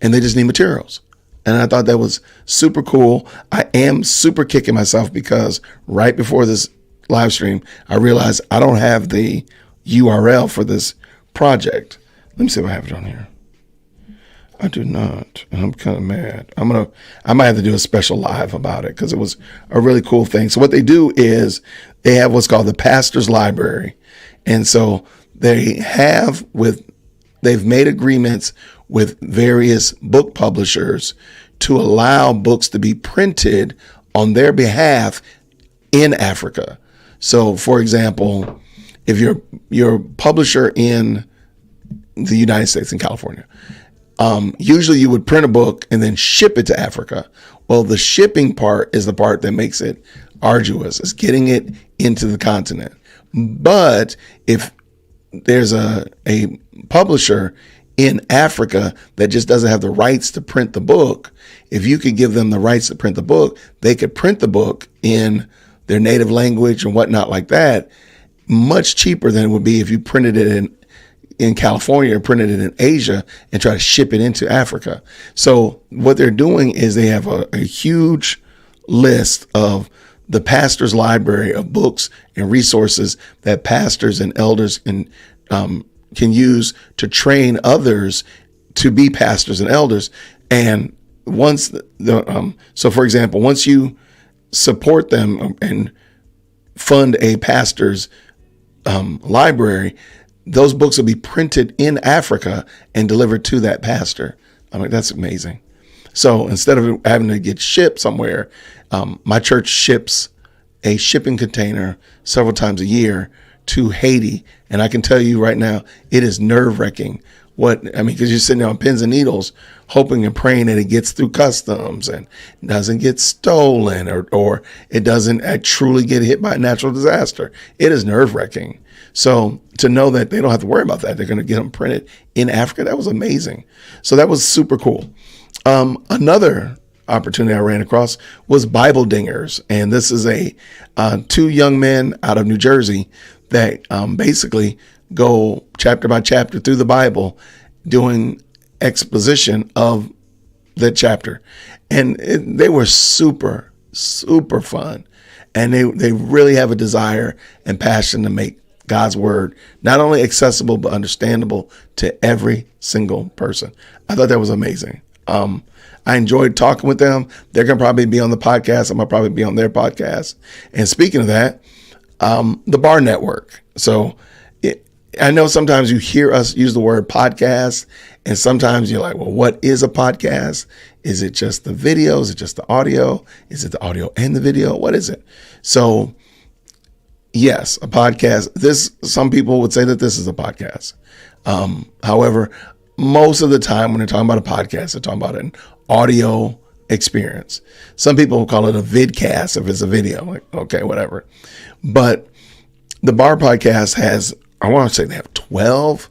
and they just need materials. And I thought that was super cool. I am super kicking myself because right before this live stream, I realized I don't have the URL for this project. Let me see if I have it on here. I do not, and I'm kind of mad. I might have to do a special live about it because it was a really cool thing. So what they do is they have what's called the Pastor's Library. And so they've made agreements with various book publishers to allow books to be printed on their behalf in Africa. So, for example, if you're a publisher in the United States, in California, usually you would print a book and then ship it to Africa. Well, the shipping part is the part that makes it arduous. It's getting it into the continent. But if there's a publisher in Africa that just doesn't have the rights to print the book, if you could give them the rights to print the book, they could print the book in their native language and whatnot like that, much cheaper than it would be if you printed it in California or printed it in Asia and try to ship it into Africa. So what they're doing is they have a huge list of the pastor's library of books and resources that pastors and elders can use to train others to be pastors and elders. And once so for example, once you support them and fund a pastor's library, those books will be printed in Africa and delivered to that pastor. I mean, that's amazing. So instead of having to get shipped somewhere, my church ships a shipping container several times a year to Haiti. And I can tell you right now, it is nerve-wracking. Because you're sitting there on pins and needles, hoping and praying that it gets through customs and doesn't get stolen or it doesn't truly get hit by a natural disaster. It is nerve-wracking. So to know that they don't have to worry about that, they're going to get them printed in Africa, that was amazing. So that was super cool. Another opportunity I ran across was Bible Dingers. And this is two young men out of New Jersey that basically go chapter by chapter through the Bible doing exposition of the chapter. And they were super, super fun. And they really have a desire and passion to make God's word not only accessible, but understandable to every single person. I thought that was amazing. I enjoyed talking with them. They're going to probably be on the podcast. I'm going to probably be on their podcast. And speaking of that, the Bar Network. So I know sometimes you hear us use the word podcast, and sometimes you're like, well, what is a podcast? Is it just the video? Is it just the audio? Is it the audio and the video? What is it? So yes, a podcast. Some people would say that this is a podcast. However, most of the time when they're talking about a podcast, they're talking about an audio experience. Some people will call it a vidcast if it's a video. Like, okay, whatever. But the Bar Podcast has, I want to say they have 12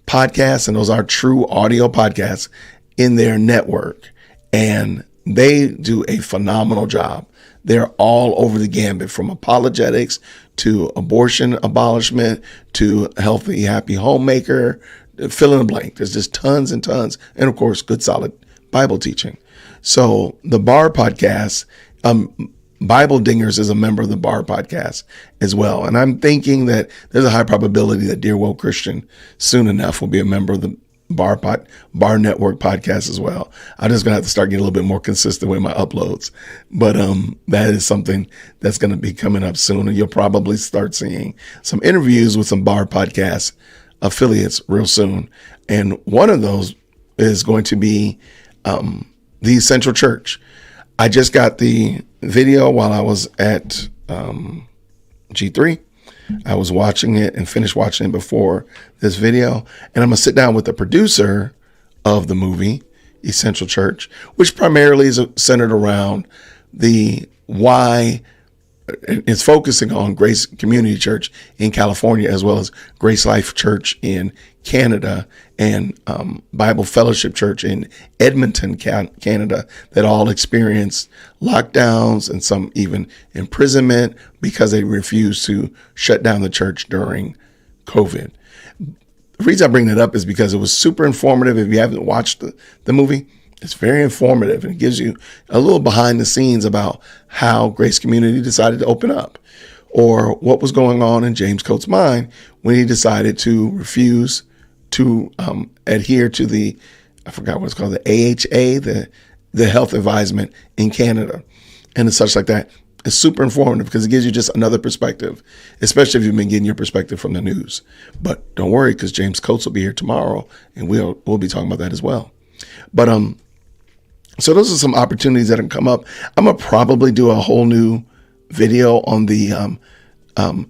podcasts, and those are true audio podcasts in their network. And they do a phenomenal job. They're all over the gambit, from apologetics to abortion abolishment to healthy, happy homemaker, fill in the blank. There's just tons and tons. And of course, good, solid Bible teaching. So the Bar Podcast, Bible Dingers is a member of the Bar Podcast as well. And I'm thinking that there's a high probability that Dear Woke Christian soon enough will be a member of the Bar Network podcast as well. I'm just gonna have to start getting a little bit more consistent with my uploads. But that is something that's gonna be coming up soon, and you'll probably start seeing some interviews with some Bar podcast affiliates real soon. And one of those is going to be the Essential Church. I just got the video while I was at G3. I was watching it and finished watching it before this video. And I'm going to sit down with the producer of the movie, Essential Church, which primarily is centered around the why it's focusing on Grace Community Church in California, as well as Grace Life Church in Canada and Bible Fellowship Church in Edmonton, Canada, that all experienced lockdowns and some even imprisonment because they refused to shut down the church during COVID. The reason I bring that up is because it was super informative. If you haven't watched the movie, it's very informative, and it gives you a little behind the scenes about how Grace Community decided to open up, or what was going on in James Coates' mind when he decided to refuse to adhere to I forgot what it's called, the AHA, the health advisement in Canada, and such like that. It's super informative because it gives you just another perspective, especially if you've been getting your perspective from the news. But don't worry, because James Coates will be here tomorrow, and we'll be talking about that as well. But so those are some opportunities that have come up. I'm going to probably do a whole new video on the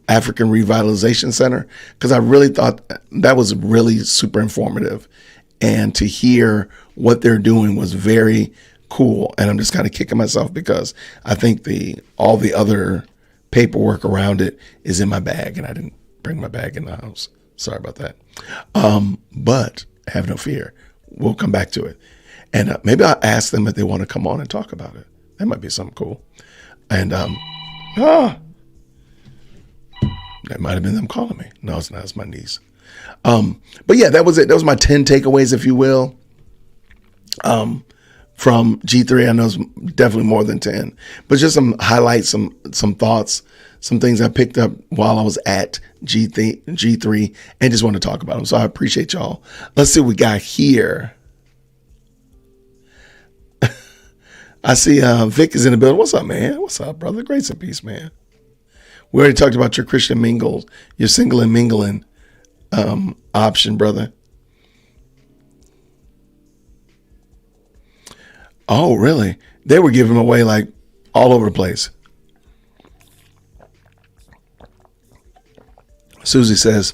African Revitalization Center, because I really thought that was really super informative. And to hear what they're doing was very cool. And I'm just kind of kicking myself because I think all the other paperwork around it is in my bag, and I didn't bring my bag in the house. Sorry about that. But have no fear. We'll come back to it. And maybe I'll ask them if they want to come on and talk about it. That might be something cool. And that might have been them calling me. No, it's not. It's my niece. But yeah, that was it. That was my 10 takeaways, if you will, from G3. I know it's definitely more than 10, but just some highlights, some thoughts, some things I picked up while I was at G3 and just want to talk about them. So I appreciate y'all. Let's see what we got here. I see Vic is in the building. What's up, man? What's up, brother? Grace and peace, man. We already talked about your Christian mingles, your single and mingling option, brother. Oh, really? They were giving them away like all over the place. Susie says,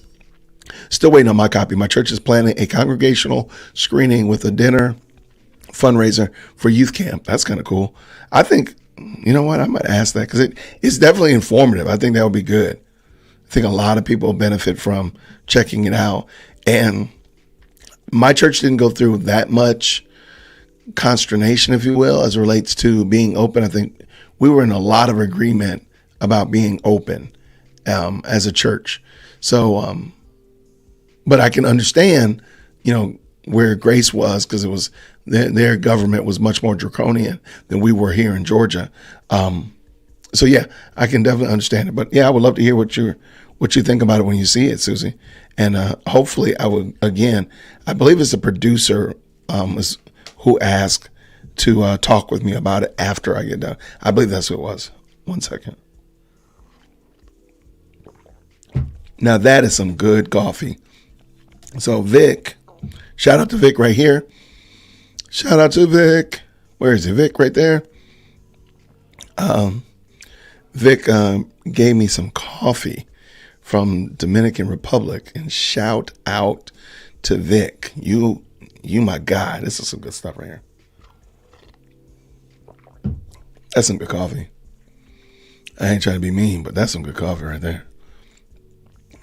still waiting on my copy. My church is planning a congregational screening with a dinner fundraiser for youth camp. That's kind of cool. I think, you know what? I might ask that because it's definitely informative. I think that would be good. I think a lot of people benefit from checking it out. And my church didn't go through that much consternation, if you will, as it relates to being open. I think we were in a lot of agreement about being open as a church. So, but I can understand, where Grace was, because it was their government was much more draconian than we were here in Georgia. So yeah, I can definitely understand it. But yeah, I would love to hear what you think about it when you see it, Susie. And hopefully, I believe it's the producer who asked to talk with me about it after I get done. I believe that's what it was. 1 second. Now that is some good coffee. So Vic, shout out to Vic right here. Shout out to Vic. Where is it? Vic right there. Vic gave me some coffee from Dominican Republic, and shout out to Vic. You my guy. This is some good stuff right here. That's some good coffee. I ain't trying to be mean, but that's some good coffee right there.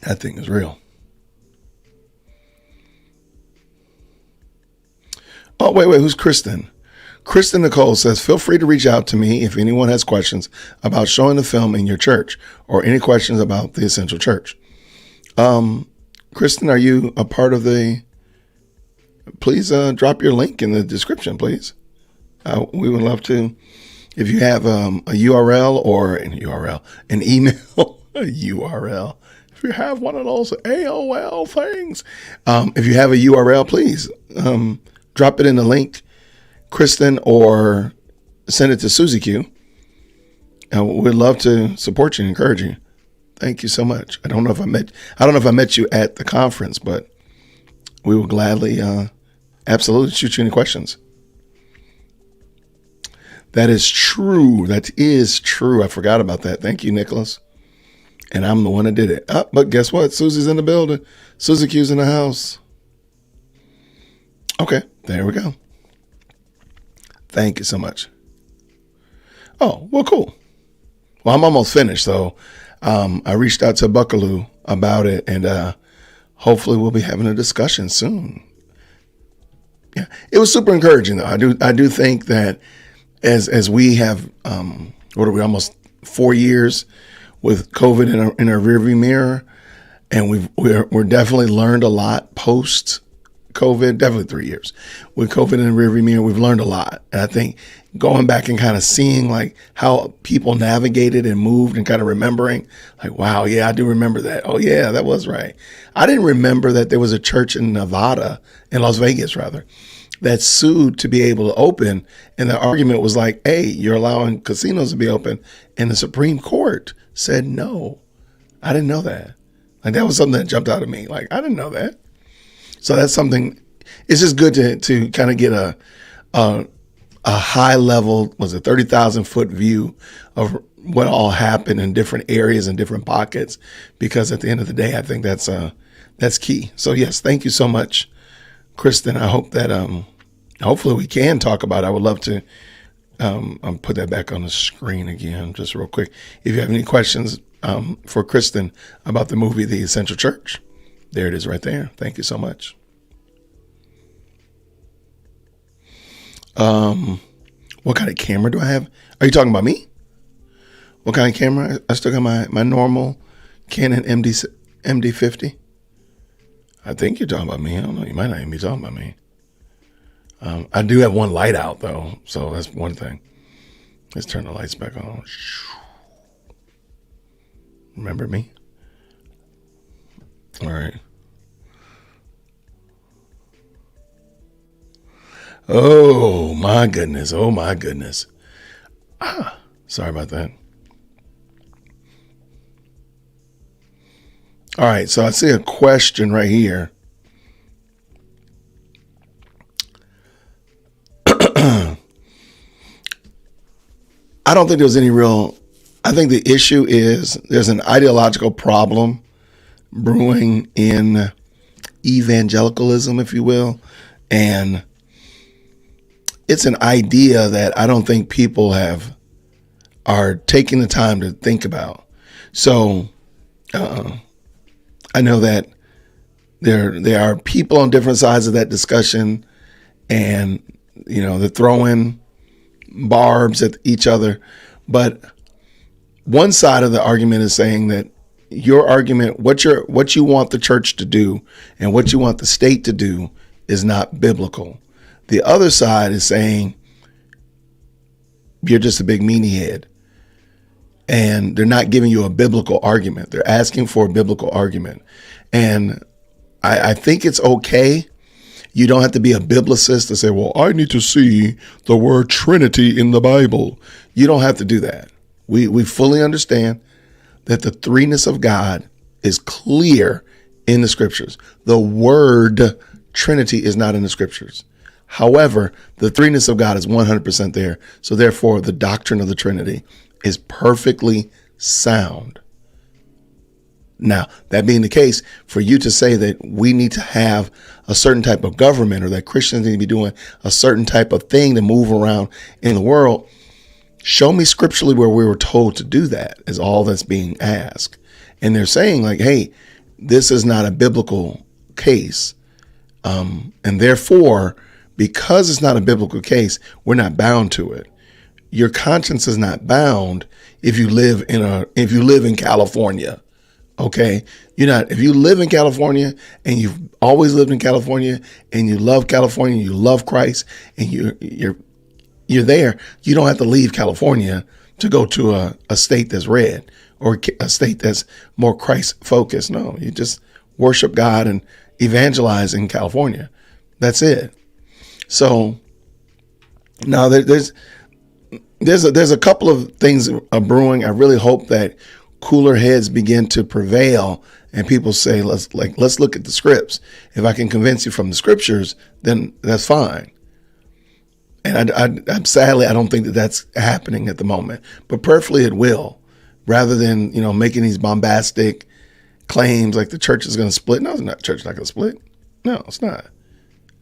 That thing is real. Oh, wait, who's Kristen? Kristen Nicole says, feel free to reach out to me if anyone has questions about showing the film in your church or any questions about the Essential Church. Kristen, are you a part of please drop your link in the description, please. We would love to, if you have a URL or an email, a URL. if you have one of those AOL things, if you have a URL, please drop it in the link, Kristen, or send it to Susie Q. We'd love to support you and encourage you. Thank you so much. I don't know if I met you at the conference, but we will gladly, absolutely shoot you any questions. That is true. That is true. I forgot about that. Thank you, Nicholas. And I'm the one that did it. But guess what? Susie's in the building. Susie Q's in the house. Okay, there we go. Thank you so much. Oh, well, cool. Well, I'm almost finished, so I reached out to Buckaloo about it, and hopefully we'll be having a discussion soon. Yeah, it was super encouraging, though. I do think that as we have, what are we, almost 4 years with COVID in our rearview mirror, and we're definitely learned a lot post COVID, definitely 3 years with COVID in the rearview mirror. We've learned a lot, and I think going back and kind of seeing like how people navigated and moved and kind of remembering, like, wow, yeah, I do remember that. Oh yeah, that was right. I didn't remember that there was a church in Las Vegas, that sued to be able to open. And the argument was like, hey, you're allowing casinos to be open. And the Supreme Court said no. I didn't know that. Like, that was something that jumped out at me. Like, I didn't know that. So that's something, it's just good to kind of get a high level, 30,000 foot view of what all happened in different areas and different pockets, because at the end of the day, I think that's key. So yes, thank you so much, Kristen. I hope that hopefully we can talk about it. I would love to put that back on the screen again, just real quick. If you have any questions for Kristen about the movie The Essential Church, there it is right there. Thank you so much. What kind of camera do I have? Are you talking about me? What kind of camera? I still got my normal Canon MD50. I think you're talking about me. I don't know. You might not even be talking about me. I do have one light out, though, so that's one thing. Let's turn the lights back on. Remember me? All right. Oh, my goodness. Oh, my goodness. Sorry about that. All right, so I see a question right here. I don't think there was any I think the issue is there's an ideological problem brewing in evangelicalism, if you will. And it's an idea that I don't think people are taking the time to think about. So I know that there are people on different sides of that discussion, and they're throwing barbs at each other. But one side of the argument is saying that your argument, what you want the church to do and what you want the state to do, is not biblical. The other side is saying you're just a big meanie head, and they're not giving you a biblical argument. They're asking for a biblical argument. And I think it's okay. You don't have to be a biblicist to say, well, I need to see the word Trinity in the Bible. You don't have to do that. We fully understand that the threeness of God is clear in the scriptures. The word Trinity is not in the scriptures. However, the threeness of God is 100% there. So therefore, the doctrine of the Trinity is perfectly sound. Now, that being the case, for you to say that we need to have a certain type of government, or that Christians need to be doing a certain type of thing to move around in the world, show me scripturally where we were told to do that, is all that's being asked. And they're saying like, hey, this is not a biblical case. And therefore, because it's not a biblical case, we're not bound to it. Your conscience is not bound if you live in California. Okay, if you live in California and you've always lived in California and you love California, you love Christ, and you're there, you don't have to leave California to go to a state that's red or a state that's more Christ focused. No, you just worship God and evangelize in California. That's it. So now there's a couple of things brewing. I really hope that cooler heads begin to prevail and people say, let's look at the scripts. If I can convince you from the scriptures, then that's fine. And I'm sadly, I don't think that that's happening at the moment, but prayerfully it will, rather than, making these bombastic claims like the church is going to split. No, it's not. Church is not going to split. No, it's not.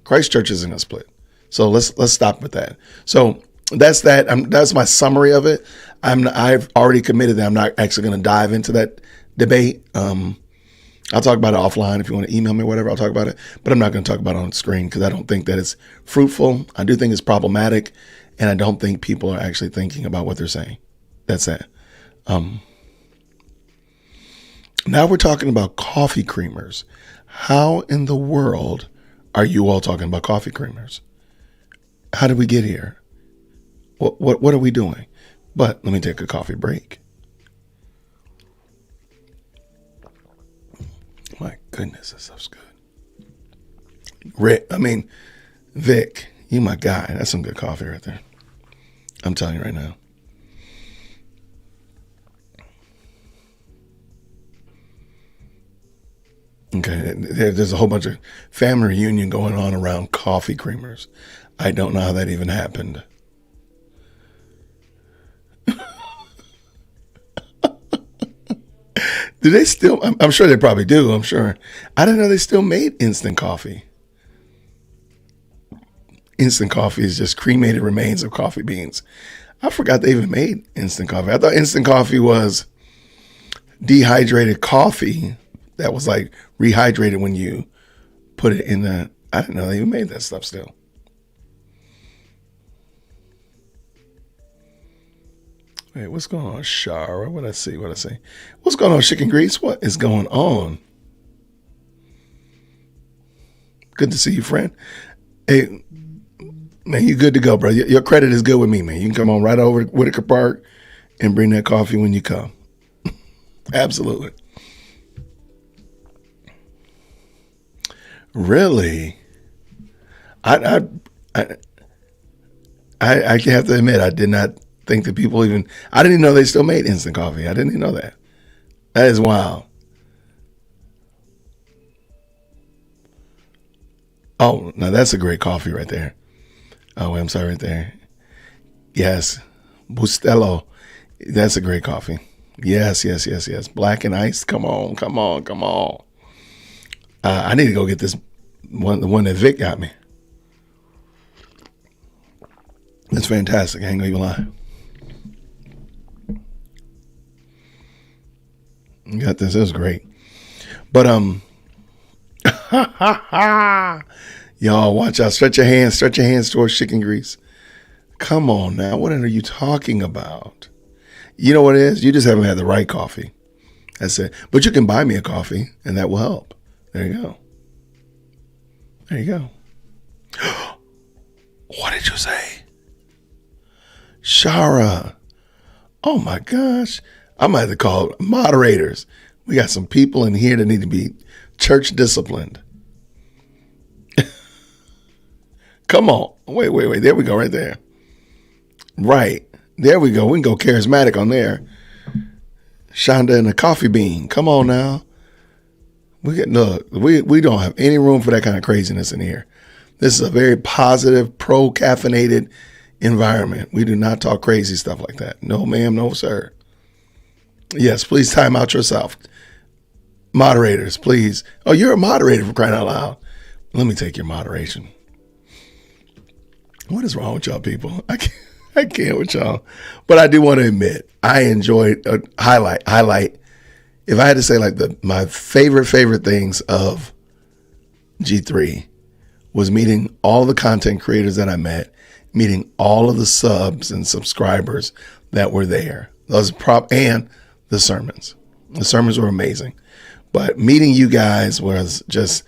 Christ Church isn't going to split. So let's stop with that. So that's that. That's my summary of it. I've already committed that I'm not actually going to dive into that debate. I'll talk about it offline. If you want to email me or whatever, I'll talk about it. But I'm not going to talk about it on the screen because I don't think that it's fruitful. I do think it's problematic, and I don't think people are actually thinking about what they're saying. That's that. Now we're talking about coffee creamers. How in the world are you all talking about coffee creamers? How did we get here? What are we doing? But let me take a coffee break. My goodness, this stuff's good. Vic, you my guy. That's some good coffee right there. I'm telling you right now. Okay, there's a whole bunch of family reunion going on around coffee creamers. I don't know how that even happened. Do they still? I'm sure they probably do. I'm sure. I didn't know they still made instant coffee. Instant coffee is just cremated remains of coffee beans. I forgot they even made instant coffee. I thought instant coffee was dehydrated coffee that was like rehydrated when you put it in the. I didn't know they even made that stuff still. Wait, what's going on, Shara? What I see? What's going on, Chicken Grease? What is going on? Good to see you, friend. Hey, man, you good to go, bro. Your credit is good with me, man. You can come on right over to Whitaker Park and bring that coffee when you come. Absolutely. Really? I have to admit, I did not think that people I didn't even know they still made instant coffee. I didn't even know that. That is wild. Oh, now that's a great coffee right there. Oh, wait, I'm sorry, right there. Yes. Bustelo. That's a great coffee. Yes. Black and iced. Come on. I need to go get this one, the one that Vic got me. It's fantastic. I ain't gonna even lie. You got this. It was great. But y'all watch out. Stretch your hands towards Chicken Grease. Come on now. What are you talking about? You know what it is? You just haven't had the right coffee. That's it. But you can buy me a coffee and that will help. There you go. What did you say? Shara. Oh my gosh. I might have to call moderators. We got some people in here that need to be church disciplined. Come on. Wait. There we go, right there. Right. There we go. We can go charismatic on there. Shonda and the coffee bean. Come on now. We don't have any room for that kind of craziness in here. This is a very positive, pro-caffeinated environment. We do not talk crazy stuff like that. No, ma'am. No, sir. Yes, please time out yourself. Moderators, please. Oh, you're a moderator, for crying out loud. Let me take your moderation. What is wrong with y'all people? I can't with y'all. But I do want to admit, I enjoyed highlight. If I had to say like my favorite things of G3 was meeting all the content creators that I met, meeting all of the subs and subscribers that were there. And the sermons. The sermons were amazing. But meeting you guys was just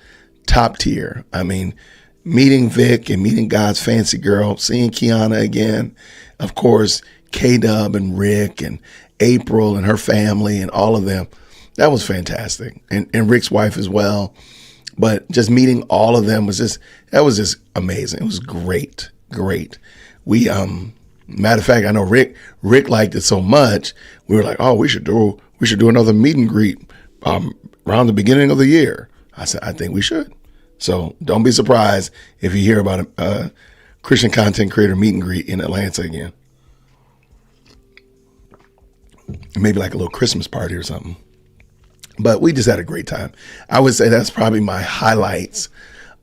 top tier. I mean, meeting Vic and meeting God's fancy girl, seeing Kiana again. Of course, K-Dub and Rick and April and her family and all of them. That was fantastic. And Rick's wife as well. But just meeting all of them was just amazing. It was great. We, matter of fact, I know Rick liked it so much. We were like, oh, we should do another meet and greet, around the beginning of the year. I said, I think we should. So don't be surprised if you hear about a Christian content creator meet and greet in Atlanta again. Maybe like a little Christmas party or something. But we just had a great time. I would say that's probably my highlights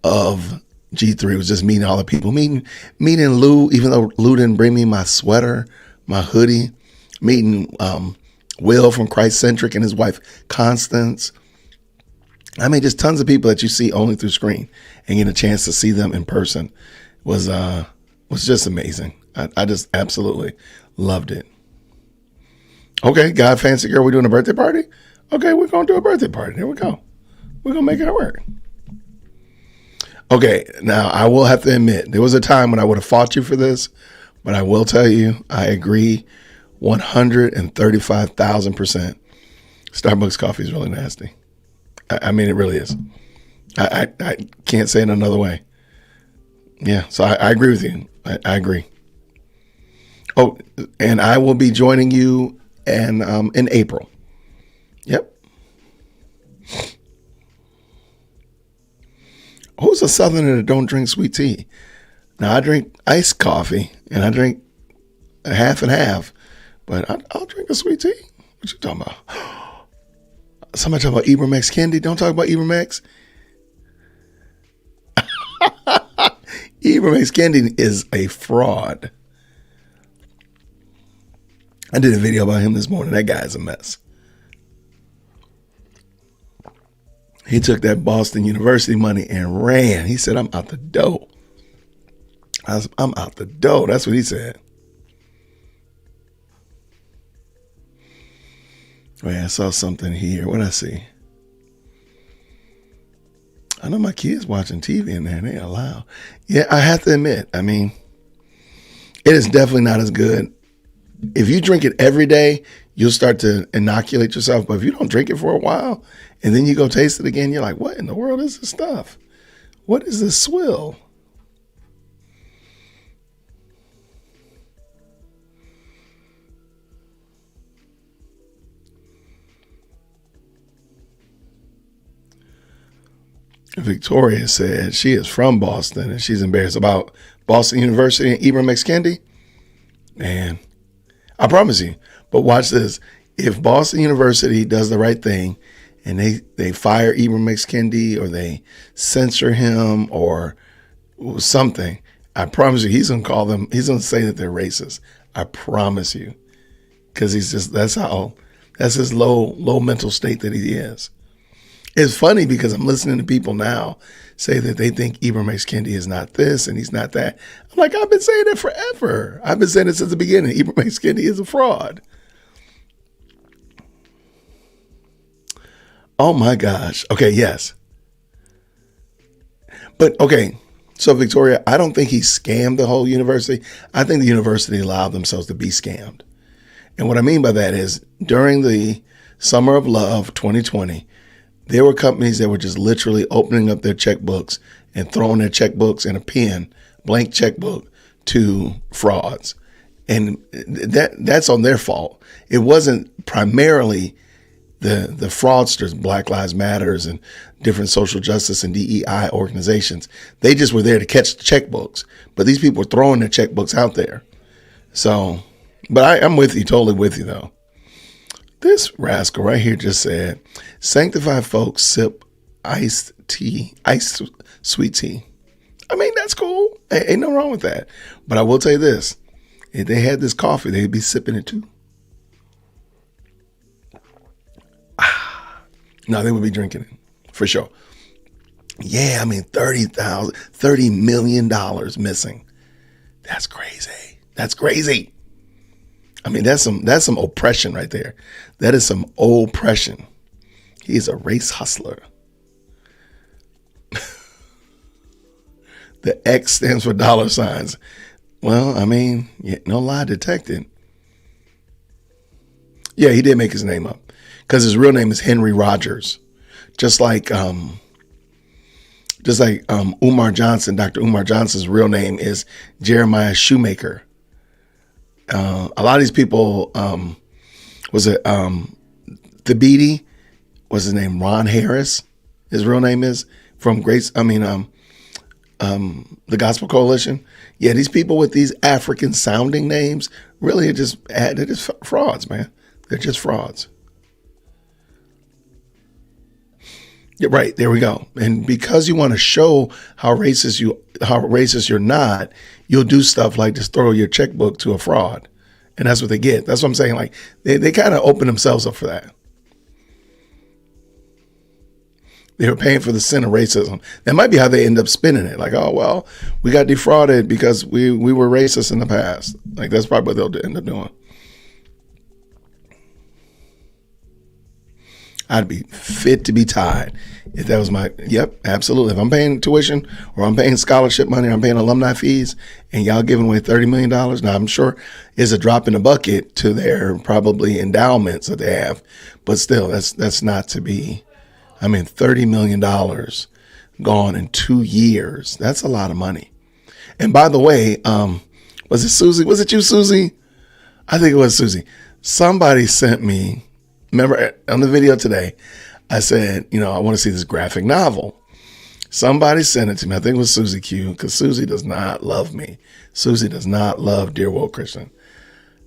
of G3, was just meeting all the people, meeting Lou, even though Lou didn't bring me my sweater, my hoodie, meeting Will from Christ Centric and his wife Constance. I mean, just tons of people that you see only through screen, and getting a chance to see them in person was just amazing. I just absolutely loved it. Okay, God Fancy Girl, we're doing a birthday party? Okay, we're going to do a birthday party. There we go. We're going to make it work. Okay, now I will have to admit, there was a time when I would have fought you for this, but I will tell you, I agree 135,000%. Starbucks coffee is really nasty. I mean, it really is. I can't say it another way. Yeah, so I agree with you. I agree. Oh, and I will be joining you in April. Yep. Who's a Southerner that don't drink sweet tea? Now, I drink iced coffee, and I drink a half and half, but I'll drink a sweet tea. What you talking about? Somebody talking about Ibram X. Kendi. Don't talk about Ibram X. Ibram X. Kendi is a fraud. I did a video about him this morning. That guy's a mess. He took that Boston University money and ran. He said, I'm out the door. I'm out the door. That's what he said. Wait, I saw something here. What did I see? I know my kids watching TV in there. They are loud. Yeah, I have to admit, I mean, it is definitely not as good. If you drink it every day, you'll start to inoculate yourself. But if you don't drink it for a while and then you go taste it again, you're like, what in the world is this stuff? What is this swill? Victoria said she is from Boston and she's embarrassed about Boston University and Ibram X. Kendi. Man, I promise you. But watch this. If Boston University does the right thing and they fire Ibram X. Kendi, or they censor him or something, I promise you he's going to call them, he's going to say that they're racist. I promise you. Because that's his low mental state that he is. It's funny because I'm listening to people now say that they think Ibram X. Kendi is not this and he's not that. I'm like, I've been saying it forever. I've been saying it since the beginning. Ibram X. Kendi is a fraud. Oh my gosh. Okay, yes. But okay, so Victoria, I don't think he scammed the whole university. I think the university allowed themselves to be scammed. And what I mean by that is during the Summer of Love 2020, there were companies that were just literally opening up their checkbooks and throwing their checkbooks in a pen, blank checkbook, to frauds. And that's on their fault. It wasn't primarily the fraudsters, Black Lives Matters and different social justice and DEI organizations. They just were there to catch the checkbooks. But these people were throwing their checkbooks out there. So, but I'm with you, totally with you though. This rascal right here just said, sanctified folks sip iced sweet tea. I mean, that's cool. Ain't nothing wrong with that. But I will tell you this. If they had this coffee, they'd be sipping it too. No, they would be drinking it for sure. Yeah, I mean, $30 million missing. That's crazy. That's crazy. I mean, that's some oppression right there. That is some oppression. He's a race hustler. The X stands for dollar signs. Well, I mean, no lie detected. Yeah, he did make his name up because his real name is Henry Rogers, just like Umar Johnson. Dr. Umar Johnson's real name is Jeremiah Shoemaker. A lot of these people, Thabiti, was his name Ron Harris? His real name is from the Gospel Coalition. Yeah, these people with these African sounding names really they're just frauds, man. They're just frauds. Yeah, right. There we go. And because you want to show how racist you're not, you'll do stuff like just throw your checkbook to a fraud. And that's what they get. That's what I'm saying. Like they kind of open themselves up for that. They were paying for the sin of racism. That might be how they end up spinning it. Like, oh, well, we got defrauded because we were racist in the past. Like, that's probably what they'll end up doing. I'd be fit to be tied if that was yep, absolutely. If I'm paying tuition or I'm paying scholarship money or I'm paying alumni fees and y'all giving away $30 million, now I'm sure is a drop in the bucket to their probably endowments that they have. But still, that's not to be. I mean, $30 million gone in 2 years. That's a lot of money. And by the way, was it Susie? Was it you, Susie? I think it was Susie. Somebody sent me, remember on the video today, I said, I want to see this graphic novel. Somebody sent it to me. I think it was Susie Q, because Susie does not love me. Susie does not love Dear Woke Christian.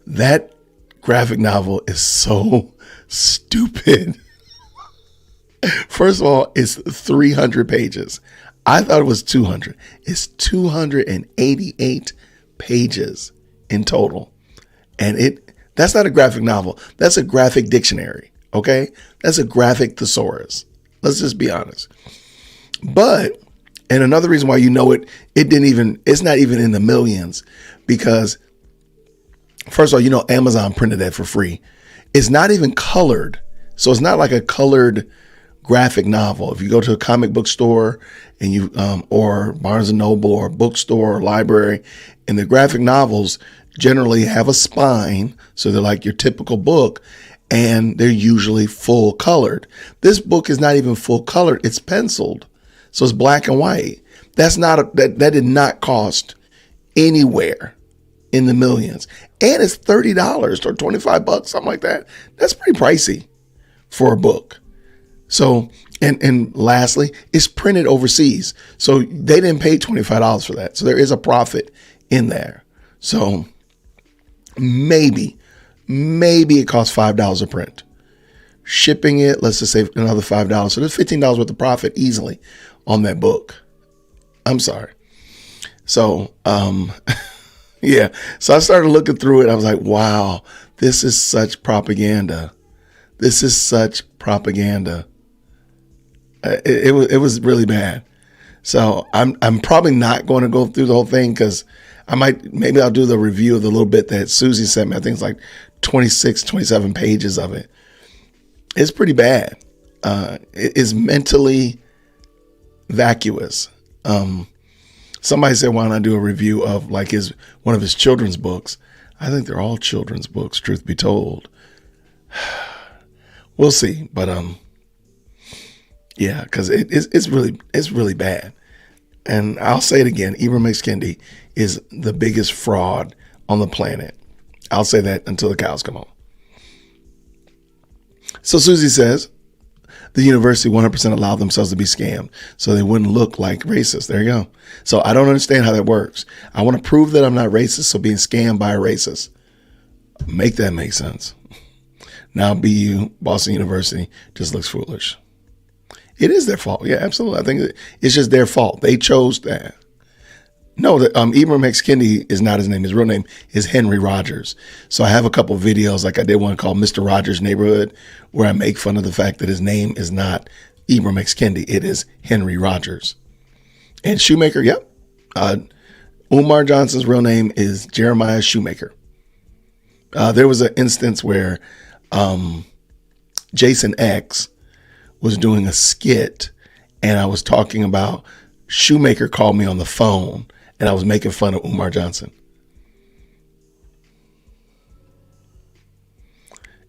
That graphic novel is so stupid. First of all, it's 300 pages. I thought it was 200. It's 288 pages in total. And that's not a graphic novel. That's a graphic dictionary, okay? That's a graphic thesaurus. Let's just be honest. But, and another reason why it's not even in the millions, because first of all, Amazon printed that for free. It's not even colored. So it's not like a colored graphic novel. If you go to a comic book store and or Barnes and Noble or a bookstore or library, and the graphic novels generally have a spine, so they're like your typical book, and they're usually full colored. This book is not even full colored; it's penciled, so it's black and white. That did not cost anywhere in the millions, and it's $30 or $25, something like that. That's pretty pricey for a book. So, and lastly, it's printed overseas. So they didn't pay $25 for that. So there is a profit in there. So maybe it costs $5 a print. Shipping it, let's just say another $5. So there's $15 worth of profit easily on that book. I'm sorry. So, yeah. So I started looking through it. I was like, wow, this is such propaganda. This is such propaganda. It was really bad. So I'm probably not going to go through the whole thing, because maybe I'll do the review of the little bit that Susie sent me. I think it's like 26, 27 pages of it. It's pretty bad. It is mentally vacuous. Somebody said, why not do a review of like one of his children's books? I think they're all children's books, truth be told. We'll see. But yeah, because it's really bad. And I'll say it again, Ibram X. Kendi is the biggest fraud on the planet. I'll say that until the cows come home. So Susie says the university 100% allowed themselves to be scammed so they wouldn't look like racist. There you go. So I don't understand how that works. I want to prove that I'm not racist, so being scammed by a racist. Make that make sense. Now BU, Boston University, just looks foolish. It is their fault. Yeah, absolutely. I think it's just their fault. They chose that. No, Ibram X. Kendi is not his name. His real name is Henry Rogers. So I have a couple of videos, like I did one called Mr. Rogers' Neighborhood, where I make fun of the fact that his name is not Ibram X. Kendi. It is Henry Rogers. And Shoemaker, yep. Umar Johnson's real name is Jeremiah Shoemaker. There was an instance where Jason X was doing a skit, and I was talking about Shoemaker called me on the phone, and I was making fun of Umar Johnson.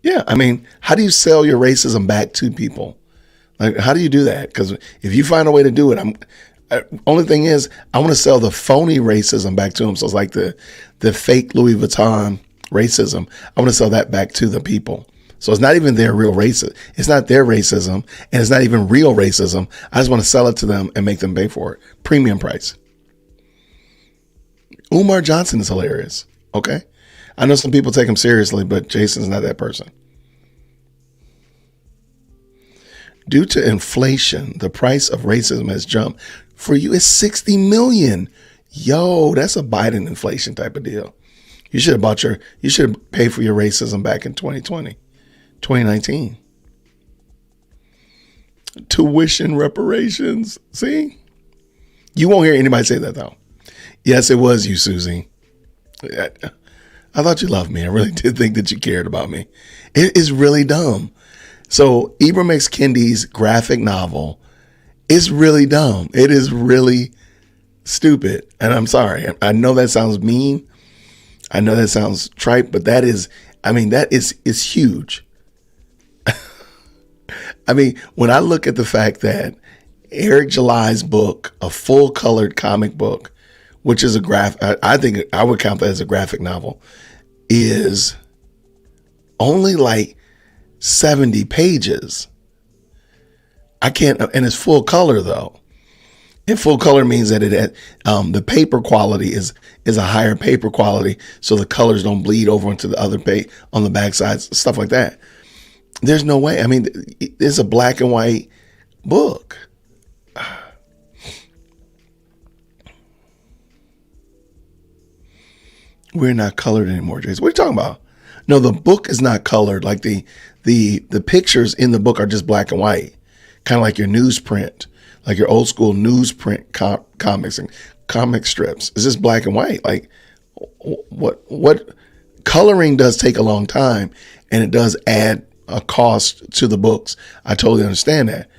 Yeah, I mean, how do you sell your racism back to people? Like, how do you do that? Because if you find a way to do it, only thing is, I want to sell the phony racism back to them. So it's like the fake Louis Vuitton racism. I want to sell that back to the people. So it's not even their real racism. It's not their racism, and it's not even real racism. I just want to sell it to them and make them pay for it. Premium price. Umar Johnson is hilarious. Okay. I know some people take him seriously, but Jason's not that person. Due to inflation, the price of racism has jumped. For you, it's 60 million. Yo, that's a Biden inflation type of deal. You should have paid for your racism back in 2020, 2019. Tuition reparations. See? You won't hear anybody say that though. Yes, it was you, Susie. I thought you loved me. I really did think that you cared about me. It is really dumb. So Ibram X. Kendi's graphic novel is really dumb. It is really stupid. And I'm sorry. I know that sounds mean. I know that sounds trite, but that is huge. I mean, when I look at the fact that Eric July's book, a full colored comic book, which is I think I would count that as a graphic novel, is only like 70 pages. I can't, and it's full color though. And full color means that the paper quality is a higher paper quality, so the colors don't bleed over into the other page on the backside, stuff like that. There's no way. I mean, it's a black and white book. We're not colored anymore, Jason. What are you talking about? No, the book is not colored. Like the pictures in the book are just black and white, kind of like your newsprint, like your old school newsprint comics and comic strips. It's just black and white. Like what coloring does take a long time, and it does add a cost to the books. I totally understand that,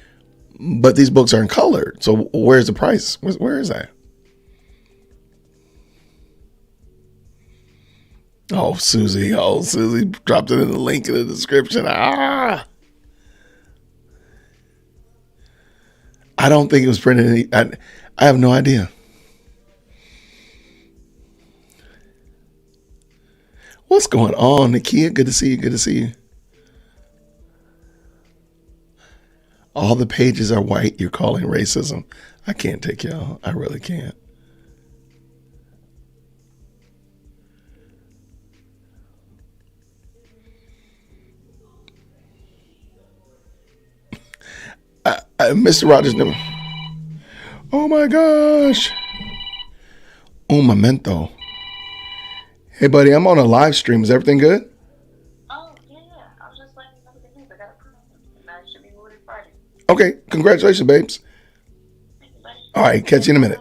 but these books aren't colored. So where's the price? Where is that? Oh, Susie dropped it in the link in the description. I don't think it was printed. I have no idea. What's going on, Nakia? Good to see you. Good to see you. All the pages are white. You're calling racism. I can't take y'all. I really can't. Mr. Rogers never. Oh my gosh. Un momento. Hey, buddy, I'm on a live stream. Is everything good? Oh, yeah. I was just letting you know the news. I got approved. And I should be moving Friday. Okay. Congratulations, babes. Thank you, buddy. All right. Catch you in a minute.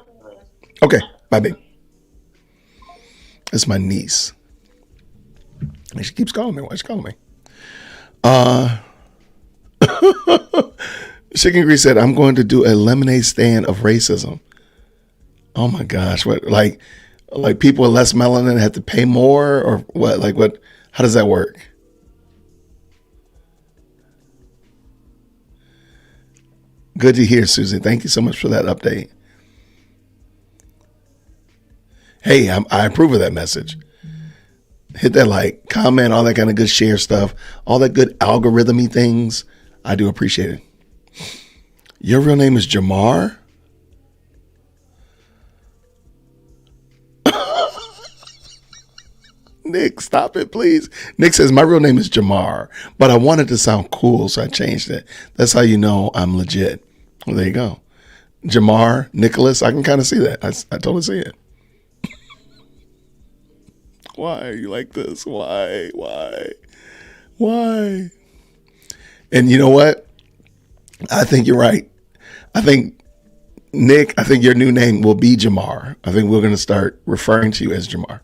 Okay. Bye, babe. That's my niece. And she keeps calling me. Why is she calling me? Chicken Grease said, I'm going to do a lemonade stand of racism. Oh my gosh. What, like people with less melanin have to pay more, or what? Like what, how does that work? Good to hear, Susie. Thank you so much for that update. Hey, I approve of that message. Hit that like, comment, all that kind of good share stuff, all that good algorithm-y things. I do appreciate it. Your real name is Jamar? Nick, stop it, please. Nick says, my real name is Jamar, but I wanted to sound cool, so I changed it. That's how you know I'm legit. Well, there you go. Jamar, Nicholas, I can kind of see that. I totally see it. Why are you like this? Why? And you know what? I think you're right. I think, Nick, your new name will be Jamar. I think we're going to start referring to you as Jamar.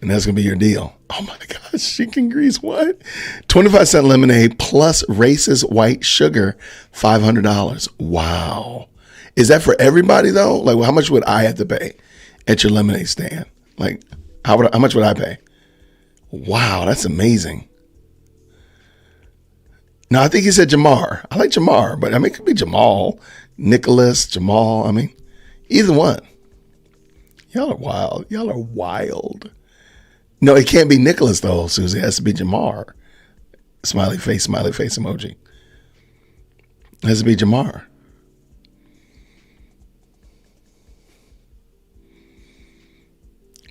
And that's going to be your deal. Oh my gosh, Chicken Grease, what? 25-cent lemonade plus racist white sugar, $500. Wow. Is that for everybody though? Like, how much would I have to pay at your lemonade stand? Like, how much would I pay? Wow, that's amazing. No, I think he said Jamar. I like Jamar, but I mean, it could be Jamal, Nicholas, Jamal. I mean, either one. Y'all are wild. Y'all are wild. No, it can't be Nicholas though, Susie. It has to be Jamar. Smiley face emoji. It has to be Jamar.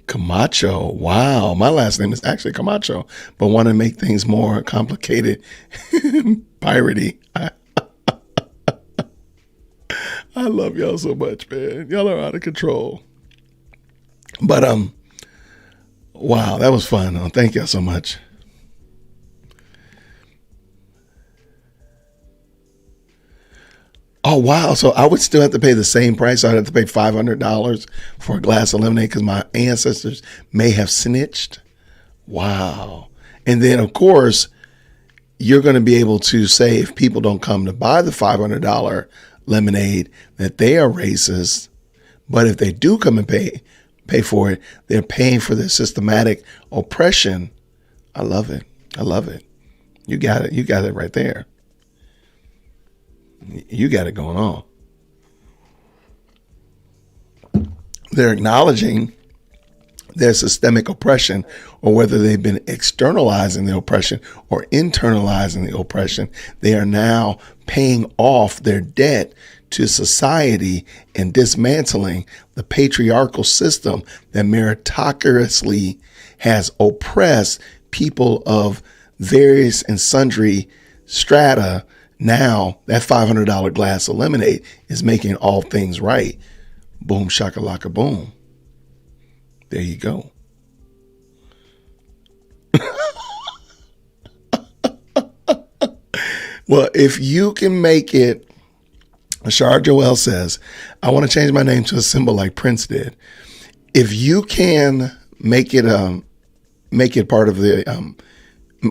Camacho. Wow. My last name is actually Camacho, but want to make things more complicated. Piratey. I love y'all so much, man. Y'all are out of control. But wow, that was fun. Thank y'all so much. Oh wow! So I would still have to pay the same price. I'd have to pay $500 for a glass of lemonade because my ancestors may have snitched. Wow! And then of course, you're going to be able to say if people don't come to buy the $500 lemonade that they are racist. But if they do come and pay for it, they're paying for the systematic oppression. I love it. I love it. You got it. You got it right there. You got it going on. They're acknowledging their systemic oppression, or whether they've been externalizing the oppression or internalizing the oppression. They are now paying off their debt to society and dismantling the patriarchal system that meritocratically has oppressed people of various and sundry strata. Now that $500 glass of lemonade is making all things right. Boom, shakalaka, boom. There you go. Well, if you can make it, Ashar Joel says, I want to change my name to a symbol like Prince did. If you can make it part of the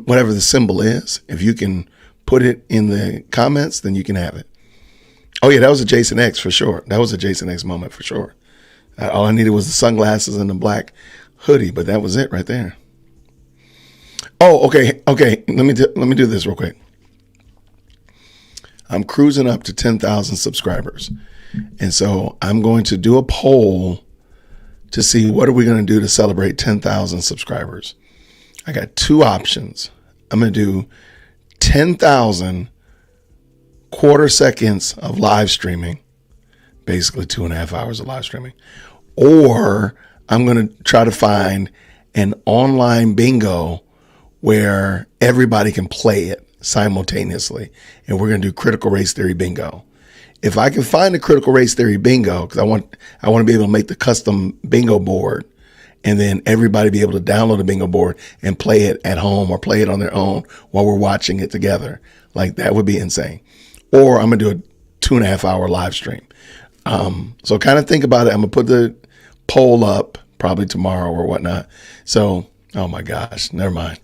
whatever the symbol is, if you can put it in the comments, then you can have it. Oh yeah, that was a Jason X for sure. That was a Jason X moment for sure. All I needed was the sunglasses and the black hoodie, but that was it right there. Oh, okay. Let me do this real quick. I'm cruising up to 10,000 subscribers, and so I'm going to do a poll to see what are we going to do to celebrate 10,000 subscribers. I got two options. I'm going to do 10,000 quarter seconds of live streaming, basically 2.5 hours of live streaming, or I'm going to try to find an online bingo where everybody can play it simultaneously. And we're going to do critical race theory bingo. If I can find a critical race theory bingo, because I want to be able to make the custom bingo board, and then everybody be able to download a bingo board and play it at home or play it on their own while we're watching it together. Like that would be insane. Or I'm going to do a 2.5 hour live stream. So kind of think about it. I'm going to put the poll up probably tomorrow or whatnot. So, oh my gosh, never mind.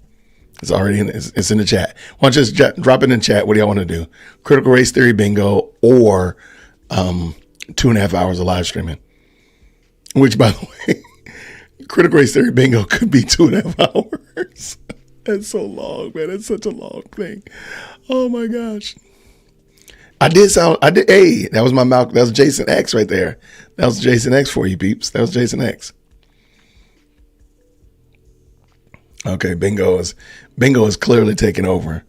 It's already it's in the chat. Why don't you just drop it in the chat? What do y'all want to do? Critical race theory bingo or 2.5 hours of live streaming? Which, by the way, critical race theory bingo could be 2.5 hours. That's so long, man. That's such a long thing. Oh my gosh. Hey, that was my Malcolm. That was Jason X right there. That was Jason X for you, peeps. That was Jason X. Okay, bingo is clearly taking over.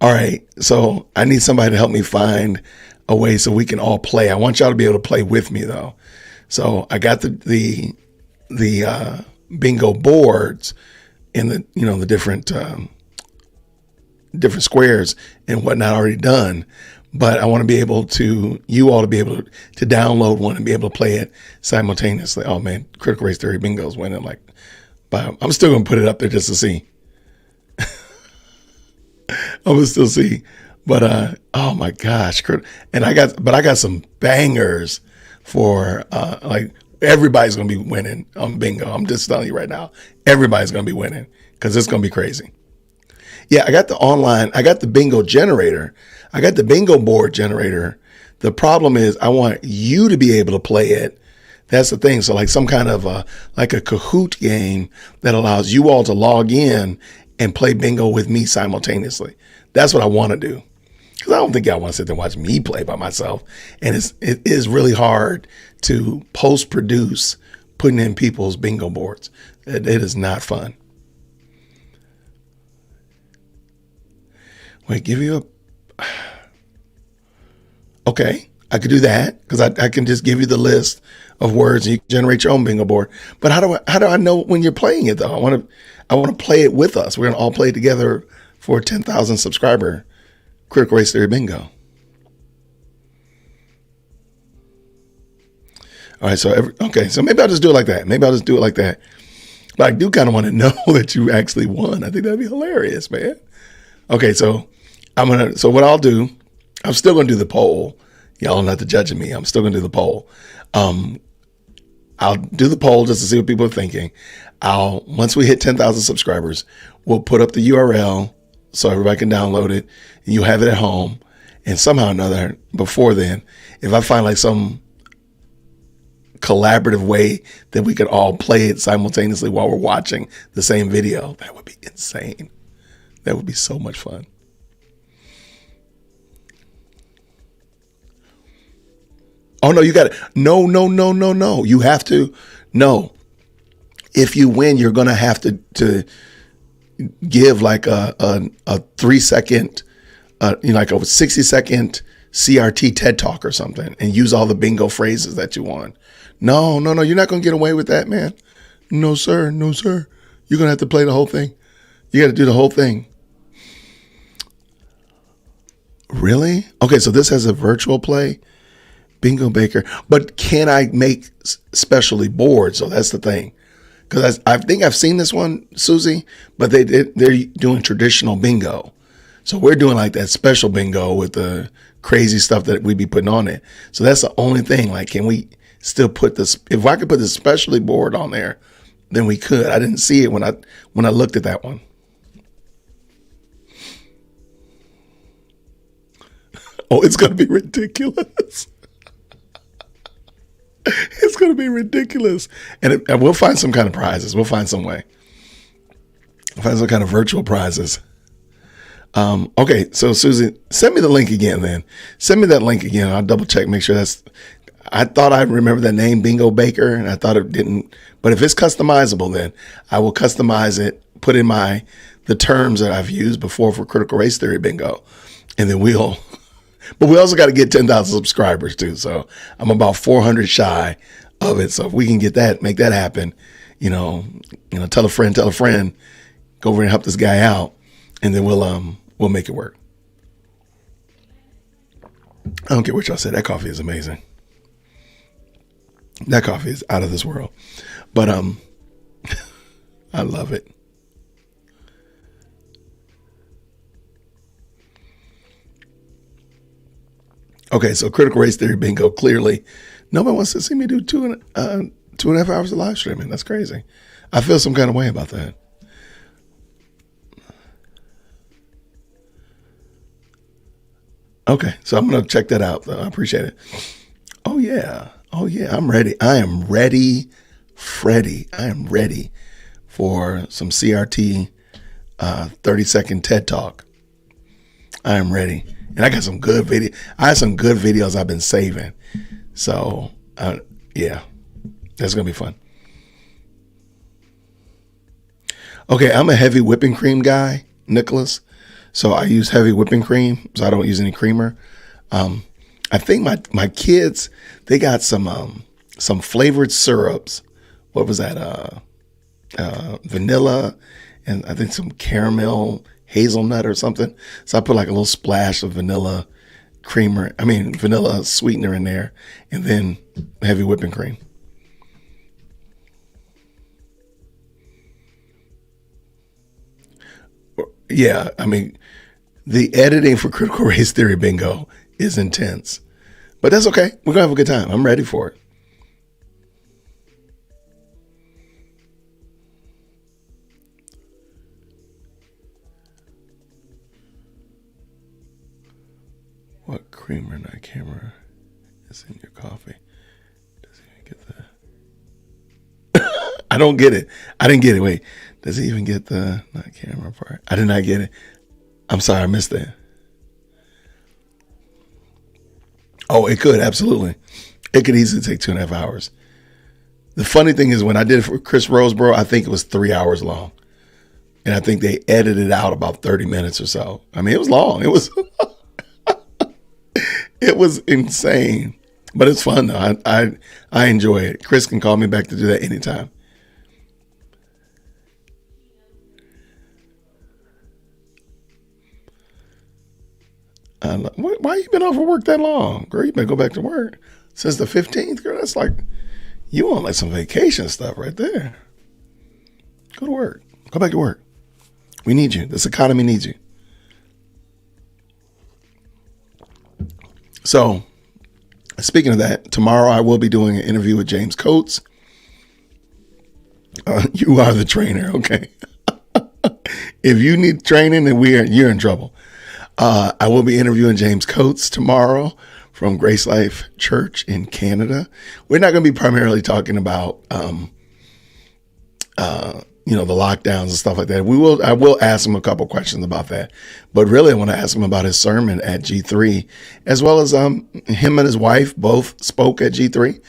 All right, so I need somebody to help me find a way so we can all play. I want y'all to be able to play with me though. So I got the bingo boards in the different squares and whatnot already done. But I want to be able to, you all to be able to download one and be able to play it simultaneously. Oh man, critical race theory bingo's winning. But I'm still gonna put it up there just to see. I'm gonna still see. But oh my gosh, and I got some bangers for everybody's gonna be winning on bingo. I'm just telling you right now, everybody's gonna be winning because it's gonna be crazy. Yeah, I got the bingo generator. I got the bingo board generator. The problem is I want you to be able to play it. That's the thing. So like some kind of a Kahoot game that allows you all to log in and play bingo with me simultaneously. That's what I want to do. Because I don't think y'all want to sit there and watch me play by myself. And it is really hard to post-produce putting in people's bingo boards. It is not fun. Wait, give you a... Okay, I could do that because I can just give you the list of words and you can generate your own bingo board. But how do I know when you're playing it though? I want to play it with us. We're gonna all play together for a 10,000 subscriber Critical Race Theory bingo. All right, so maybe I'll just do it like that. But I do kind of want to know that you actually won. I think that'd be hilarious, man. Okay, so what I'll do, I'm still gonna do the poll. Y'all don't have to judge me. I'm still gonna do the poll. I'll do the poll just to see what people are thinking. Once we hit 10,000 subscribers, we'll put up the URL so everybody can download it. And you have it at home. And somehow or another, before then, if I find like some collaborative way that we could all play it simultaneously while we're watching the same video, that would be insane. That would be so much fun. Oh, no, you got it. No. You have to. No. If you win, you're going to have to give like a 3-second, like a 60-second CRT TED Talk or something and use all the bingo phrases that you won. No. You're not going to get away with that, man. No, sir. You're going to have to play the whole thing. You got to do the whole thing. Really? Okay, so this has a virtual play. Bingo Baker. But can I make specially boards? So that's the thing. Because I think I've seen this one, Susie, but they're doing traditional bingo. So we're doing like that special bingo with the crazy stuff that we be putting on it. So that's the only thing. Like, can we still put this? If I could put the specialty board on there, then we could. I didn't see it when I looked at that one. Oh, it's going to be ridiculous. It's going to be ridiculous. And we'll find some kind of prizes. We'll find some way. We'll find some kind of virtual prizes. Okay, so Susie, send me the link again then. Send me that link again. I'll double check, make sure I thought I remember that name, Bingo Baker, and I thought it didn't. But if it's customizable, then I will customize it, put in the terms that I've used before for Critical Race Theory bingo. And then but we also got to get 10,000 subscribers too. So I'm about 400 shy of it. So if we can get that, make that happen, tell a friend, go over and help this guy out, and then we'll make it work. I don't care what y'all say. That coffee is amazing. That coffee is out of this world. But I love it. Okay, so Critical Race Theory bingo. Clearly, nobody wants to see me do 2.5 hours of live streaming. That's crazy. I feel some kind of way about that. Okay, so I'm going to check that out, though. I appreciate it. Oh, yeah. I'm ready. I am ready, Freddie. I am ready for some CRT 30-second TED Talk. I am ready. And I got some good videos I've been saving. So, yeah, that's going to be fun. Okay, I'm a heavy whipping cream guy, Nicholas. So I use heavy whipping cream, so I don't use any creamer. I think my kids, they got some flavored syrups. What was that? Vanilla and I think some caramel hazelnut or something. So I put like a little splash of vanilla sweetener in there, and then heavy whipping cream. Yeah, the editing for Critical Race Theory bingo is intense, but that's okay. We're gonna have a good time. I'm ready for it. What creamer, not camera, is in your coffee? Does he even get the... I don't get it. I didn't get it. Wait, does he even get the not camera part? I did not get it. I'm sorry, I missed that. Oh, it could, absolutely. It could easily take 2.5 hours. The funny thing is when I did it for Chris Roseborough, I think it was 3 hours long. And I think they edited out about 30 minutes or so. I mean, it was long. It was it was insane. But it's fun though. I enjoy it. Chris can call me back to do that anytime. Why you been off of work that long? Girl, you better go back to work. Since the 15th, girl, that's like, you want like some vacation stuff right there. Go to work. Go back to work. We need you. This economy needs you. So, speaking of that, tomorrow I will be doing an interview with James Coates. You are the trainer, okay? If you need training, then you're in trouble. I will be interviewing James Coates tomorrow from Grace Life Church in Canada. We're not going to be primarily talking about, the lockdowns and stuff like that. I will ask him a couple questions about that, but really I want to ask him about his sermon at G3, as well as him and his wife both spoke at G3.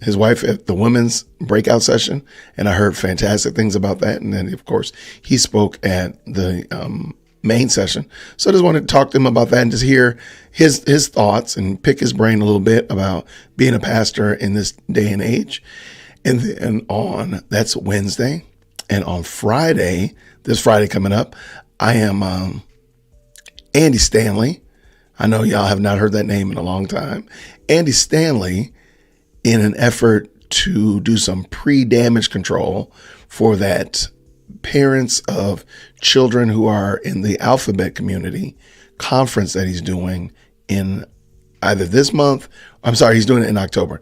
His wife at the women's breakout session, and I heard fantastic things about that. And then of course he spoke at the main session. So I just wanted to talk to him about that and just hear his thoughts and pick his brain a little bit about being a pastor in this day and age. And then that's Wednesday. And on Friday, this Friday coming up, I am Andy Stanley. I know y'all have not heard that name in a long time. Andy Stanley, in an effort to do some pre-damage control for that parents of children who are in the alphabet community conference that he's doing in either this month. He's doing it in October.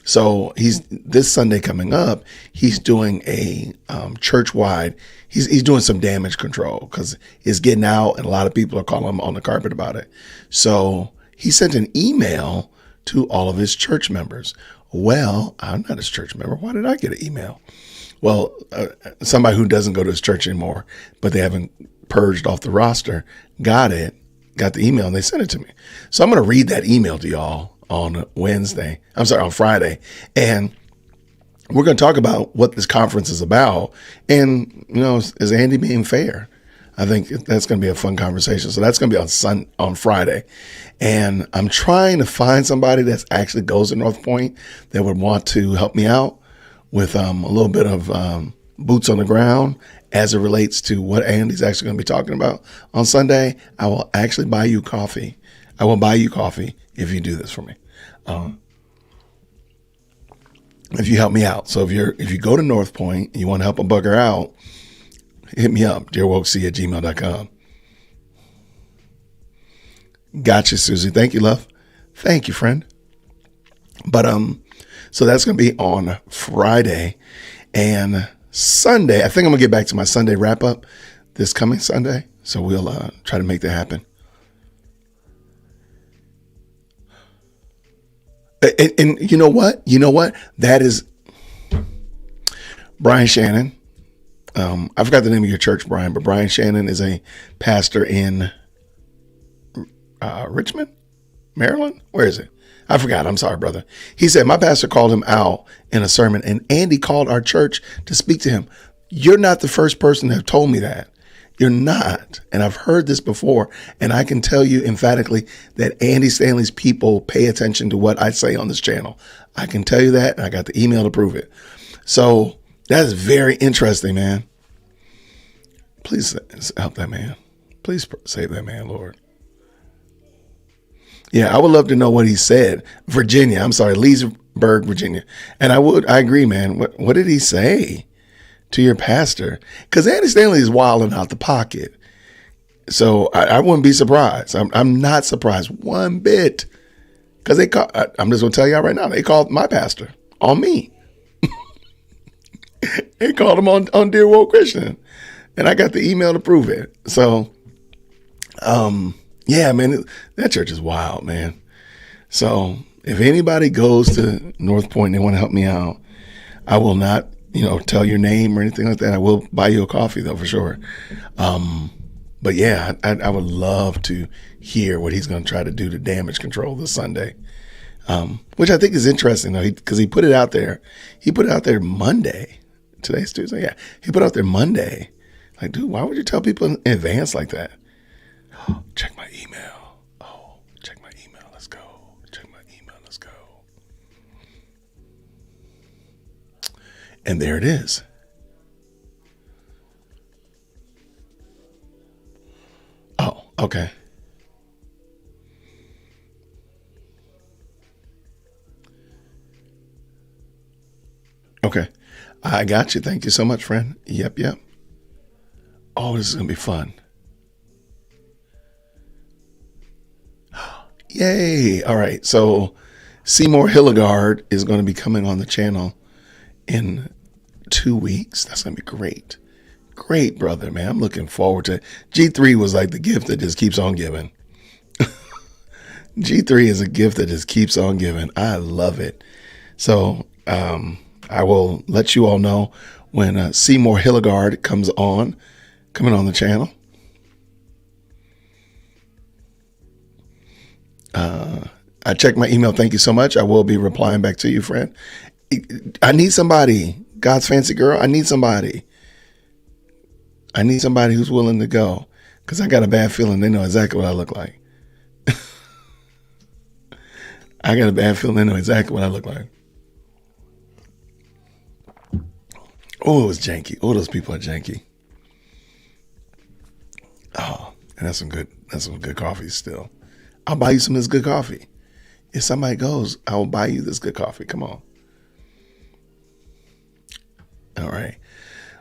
So this Sunday coming up, he's doing a church-wide, he's doing some damage control because it's getting out and a lot of people are calling him on the carpet about it. So he sent an email to all of his church members. Well, I'm not his church member. Why did I get an email? Well, somebody who doesn't go to his church anymore, but they haven't purged off the roster, got the email and they sent it to me. So I'm going to read that email to y'all on Friday. And we're going to talk about what this conference is about. And, is Andy being fair? I think that's going to be a fun conversation. So that's going to be on Friday. And I'm trying to find somebody that actually goes to North Point that would want to help me out with a little bit of boots on the ground as it relates to what Andy's actually going to be talking about on Sunday. I will actually buy you coffee. I will buy you coffee if you do this for me. If you help me out. So if you go to North Point and you want to help a bugger out, hit me up, dearwokec@gmail.com. Gotcha, Susie. Thank you, love. Thank you, friend. But so that's going to be on Friday. And Sunday, I think I'm going to get back to my Sunday wrap up this coming Sunday. So we'll try to make that happen. And you know what? That is Brian Shannon. I forgot the name of your church, Brian, but Brian Shannon is a pastor in Richmond, Maryland. Where is it? I forgot. I'm sorry, brother. He said, my pastor called him out in a sermon and Andy called our church to speak to him. You're not the first person to have told me that. You're not. And I've heard this before. And I can tell you emphatically that Andy Stanley's people pay attention to what I say on this channel. I can tell you that. And I got the email to prove it. So that is very interesting, man. Please help that man. Please save that man, Lord. Yeah, I would love to know what he said. Virginia. I'm sorry, Leesburg, Virginia. And I agree, man. What did he say to your pastor? Because Andy Stanley is wilding out the pocket. So I wouldn't be surprised. I'm not surprised one bit. Because I'm just going to tell y'all right now, they called my pastor on me. They called him on Dear Woke Christian. And I got the email to prove it. So, yeah, man, that church is wild, man. So if anybody goes to North Point and they want to help me out, I will not, tell your name or anything like that. I will buy you a coffee though, for sure. But yeah, I would love to hear what he's going to try to do to damage control this Sunday, which I think is interesting though, because he put it out there. He put it out there Monday. Today's Tuesday. Yeah, he put it out there Monday. Like, dude, why would you tell people in advance like that? Check my email. Oh, check my email. Let's go. Check my email. Let's go. And there it is. Oh, okay. Okay. I got you. Thank you so much, friend. Yep, yep. Oh, this is going to be fun. Yay. All right. So Seymour Hilligard is going to be coming on the channel in 2 weeks. That's going to be great. Great, brother, man. I'm looking forward to it. G3 was like the gift that just keeps on giving. G3 is a gift that just keeps on giving. I love it. So I will let you all know when Seymour Hilligard coming on the channel. I checked my email. Thank you so much. I will be replying back to you, friend. I need somebody. God's fancy girl. I need somebody. I need somebody who's willing to go, because I got a bad feeling they know exactly what I look like. I got a bad feeling they know exactly what I look like. Oh, it was janky. Oh, those people are janky. Oh, and that's some good coffee still. I'll buy you some of this good coffee. If somebody goes, I will buy you this good coffee. Come on. All right.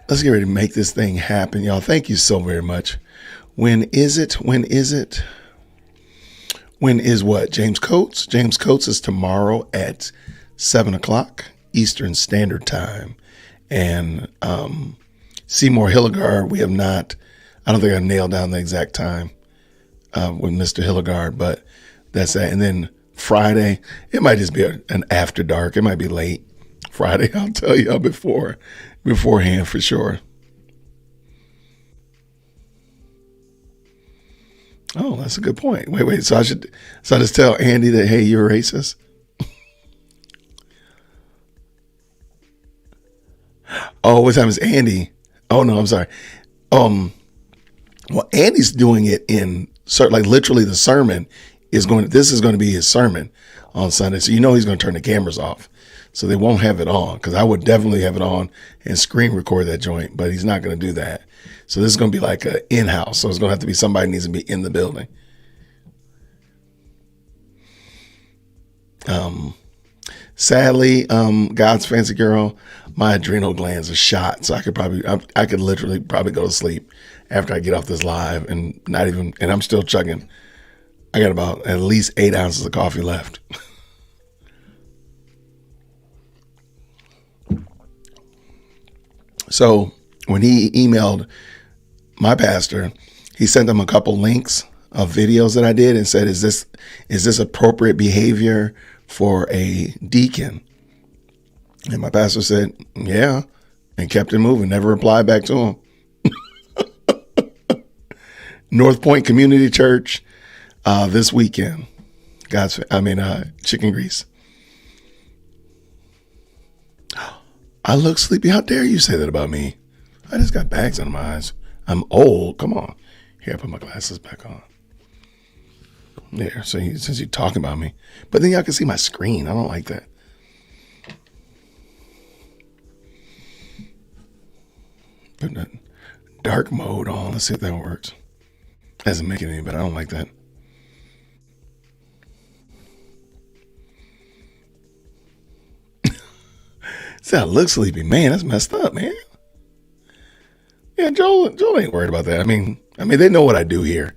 Let's get ready to make this thing happen, y'all. Thank you so very much. When is it? When is what? James Coates? James Coates is tomorrow at 7:00 Eastern Standard Time. And Seymour Hilligard, I don't think I nailed down the exact time with Mr. Hilligard, but that's that. And then Friday, it might just be an after dark. It might be late Friday. I'll tell you beforehand for sure. Oh, that's a good point. Wait. So I just tell Andy that, hey, you're a racist? Oh, what time is Andy? Oh no, I'm sorry. Well, Andy's doing it like literally the sermon this is going to be his sermon on Sunday. So he's going to turn the cameras off. So they won't have it on, because I would definitely have it on and screen record that joint, but he's not going to do that. So this is going to be like an in-house. So it's going to have to be somebody who needs to be in the building. Sadly, God's fancy girl, my adrenal glands are shot. So I could literally probably go to sleep after I get off this live and I'm still chugging. I got about at least 8 ounces of coffee left. So when he emailed my pastor, he sent them a couple links of videos that I did and said, is this appropriate behavior for a deacon? And my pastor said, yeah, and kept it moving, never replied back to him. North Point Community Church this weekend. Chicken grease. I look sleepy. How dare you say that about me? I just got bags under my eyes. I'm old. Come on. Here, I put my glasses back on. There. So since you're talking about me. But then y'all can see my screen. I don't like that. Put that dark mode on. Let's see if that works. Doesn't make it any better. I don't like that. See, I look sleepy. Man, that's messed up, man. Yeah, Joel ain't worried about that. I mean, they know what I do here.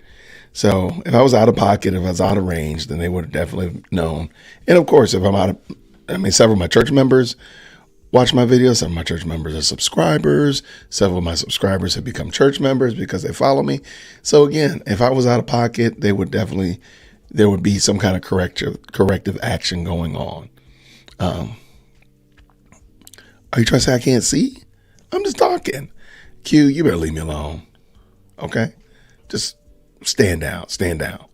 So if I was out of pocket, if I was out of range, then they would have definitely known. And of course, if several of my church members watch my videos. Some of my church members are subscribers. Several of my subscribers have become church members because they follow me. So again, if I was out of pocket, there would be some kind of corrective action going on. Are you trying to say I can't see? I'm just talking. Q, you better leave me alone. Okay? just stand down, stand down.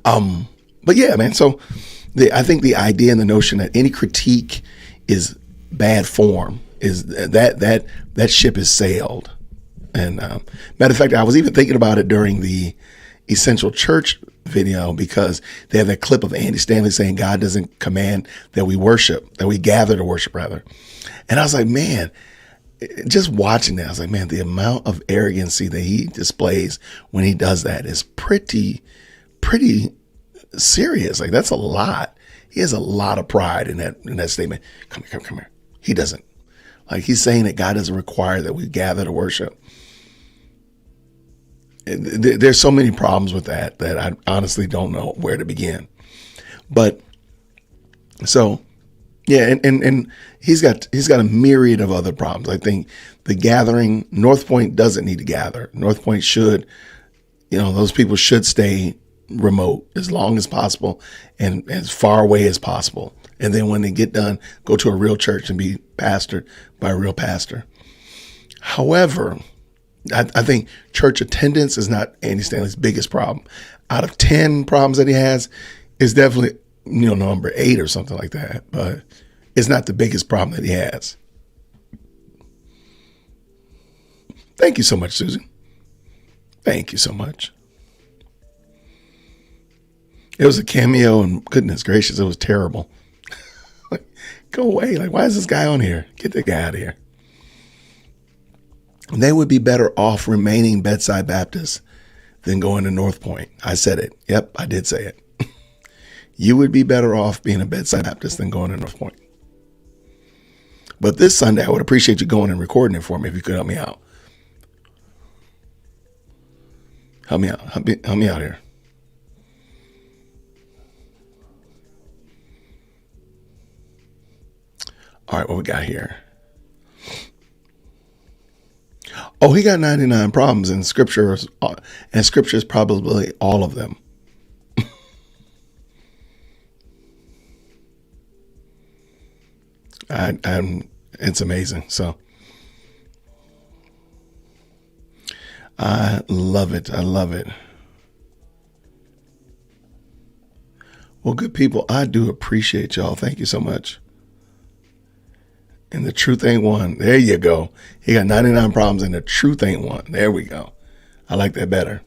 But yeah, man. So I think the idea and the notion that any critique is bad form is that ship has sailed. And matter of fact, I was even thinking about it during the Essential Church video, because they have that clip of Andy Stanley saying God doesn't command that we worship, that we gather to worship rather. And I was like, man, just watching that, I was like, man, the amount of arrogancy that he displays when he does that is pretty serious. Like, that's a lot. He has a lot of pride in that statement. Come here. He doesn't. Like, he's saying that God doesn't require that we gather to worship. There's so many problems with that I honestly don't know where to begin. But so, yeah, and he's got a myriad of other problems. I think the gathering, North Point doesn't need to gather. North Point should, those people should stay remote as long as possible and as far away as possible. And then when they get done, go to a real church and be pastored by a real pastor. However, I think church attendance is not Andy Stanley's biggest problem. Out of 10 problems that he has, it's definitely, number 8 or something like that. But it's not the biggest problem that he has. Thank you so much, Susan. Thank you so much. It was a cameo, and goodness gracious, it was terrible. Like, go away. Like, why is this guy on here? Get the guy out of here. They would be better off remaining Bedside Baptists than going to North Point. I said it. Yep, I did say it. You would be better off being a Bedside Baptist than going to North Point. But this Sunday, I would appreciate you going and recording it for me if you could help me out. Help me out. Help me out here. All right, what we got here? Oh, he got 99 problems, and Scripture is probably all of them. It's amazing. So I love it. I love it. Well, good people, I do appreciate y'all. Thank you so much. And the truth ain't one. There you go. He got 99 problems and the truth ain't one. There we go. I like that better.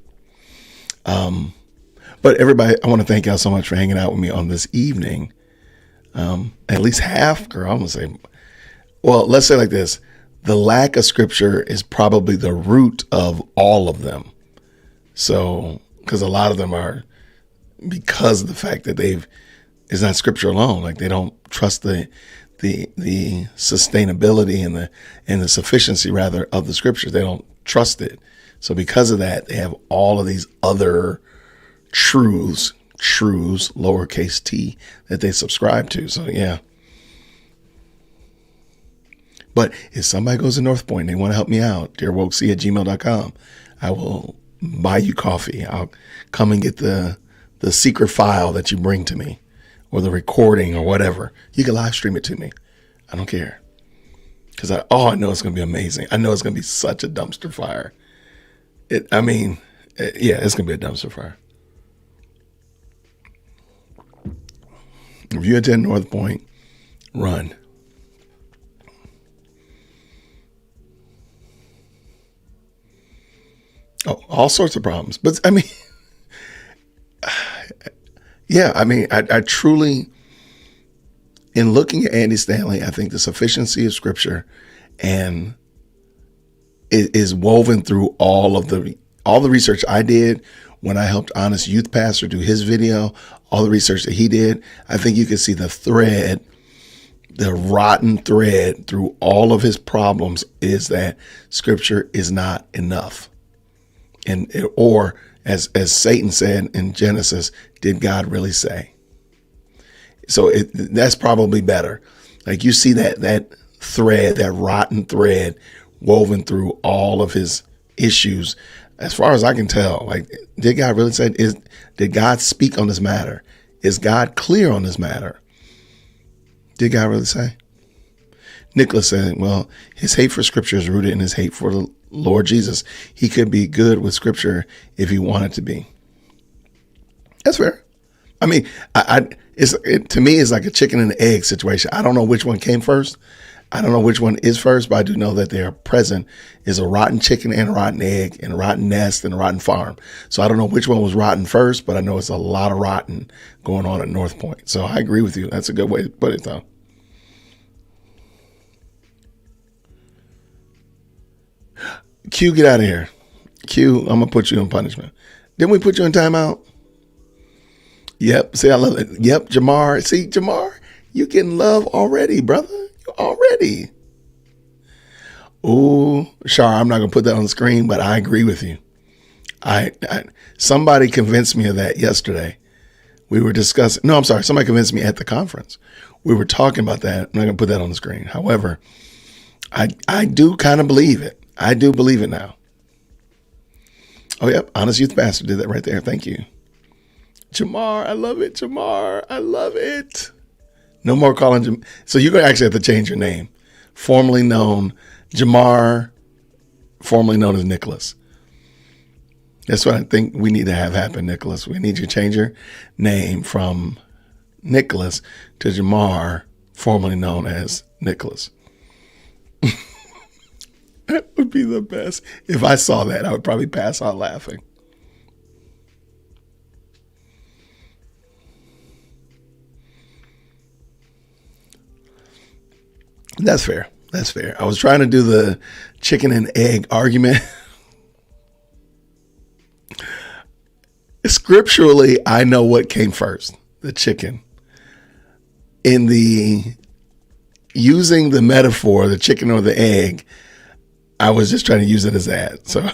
But everybody, I want to thank y'all so much for hanging out with me on this evening. At least half, girl, I'm going to say, well, let's say like this. The lack of scripture is probably the root of all of them. So, because a lot of them are because of the fact that it's not scripture alone. Like, they don't trust the sustainability and the sufficiency rather of the scriptures. They don't trust it. So because of that, they have all of these other truths, lowercase t, that they subscribe to. So yeah. But if somebody goes to North Point and they want to help me out, dearwokec@gmail.com, I will buy you coffee. I'll come and get the secret file that you bring to me, or the recording or whatever. You can live stream it to me. I don't care. Because I know it's going to be amazing. I know it's going to be such a dumpster fire. It's going to be a dumpster fire. If you attend North Point, run. Oh, all sorts of problems. But I mean, I truly, in looking at Andy Stanley, I think the sufficiency of scripture and it is woven through all the research I did when I helped Honest Youth Pastor do his video, all the research that he did. I think you can see the thread, the rotten thread through all of his problems is that scripture is not enough. Or as Satan said in Genesis, did God really say? So that's probably better. Like, you see that thread, that rotten thread woven through all of his issues. As far as I can tell, like, did God really say, did God speak on this matter? Is God clear on this matter? Did God really say? Nicholas said, well, his hate for scripture is rooted in his hate for the Lord Jesus. He could be good with scripture if he wanted to be. That's fair. I mean, to me, it's like a chicken and egg situation. I don't know which one came first. I don't know which one is first, but I do know that they are present is a rotten chicken and a rotten egg and a rotten nest and a rotten farm. So I don't know which one was rotten first, but I know it's a lot of rotten going on at North Point. So I agree with you. That's a good way to put it, though. Q, get out of here. Q, I'm going to put you in punishment. Didn't we put you in timeout? Yep. See, I love it. Yep, Jamar. See, Jamar, you getting love already, brother. Already. Oh, Shar, I'm not going to put that on the screen, but I agree with you. Somebody convinced me of that yesterday. We were discussing. No, I'm sorry. Somebody convinced me at the conference. We were talking about that. I'm not going to put that on the screen. However, I do kind of believe it. I do believe it now. Oh, yep. Honest Youth Pastor did that right there. Thank you. Jamar, I love it. Jamar, I love it. No more calling. So you're going to actually have to change your name. Formerly known Jamar, formerly known as Nicholas. That's what I think we need to have happen, Nicholas. We need you to change your name from Nicholas to Jamar, formerly known as Nicholas. That would be the best. If I saw that, I would probably pass out laughing. That's fair. That's fair. I was trying to do the chicken and egg argument. Scripturally, I know what came first, the chicken. In the using the metaphor, the chicken or the egg, I was just trying to use it as that. So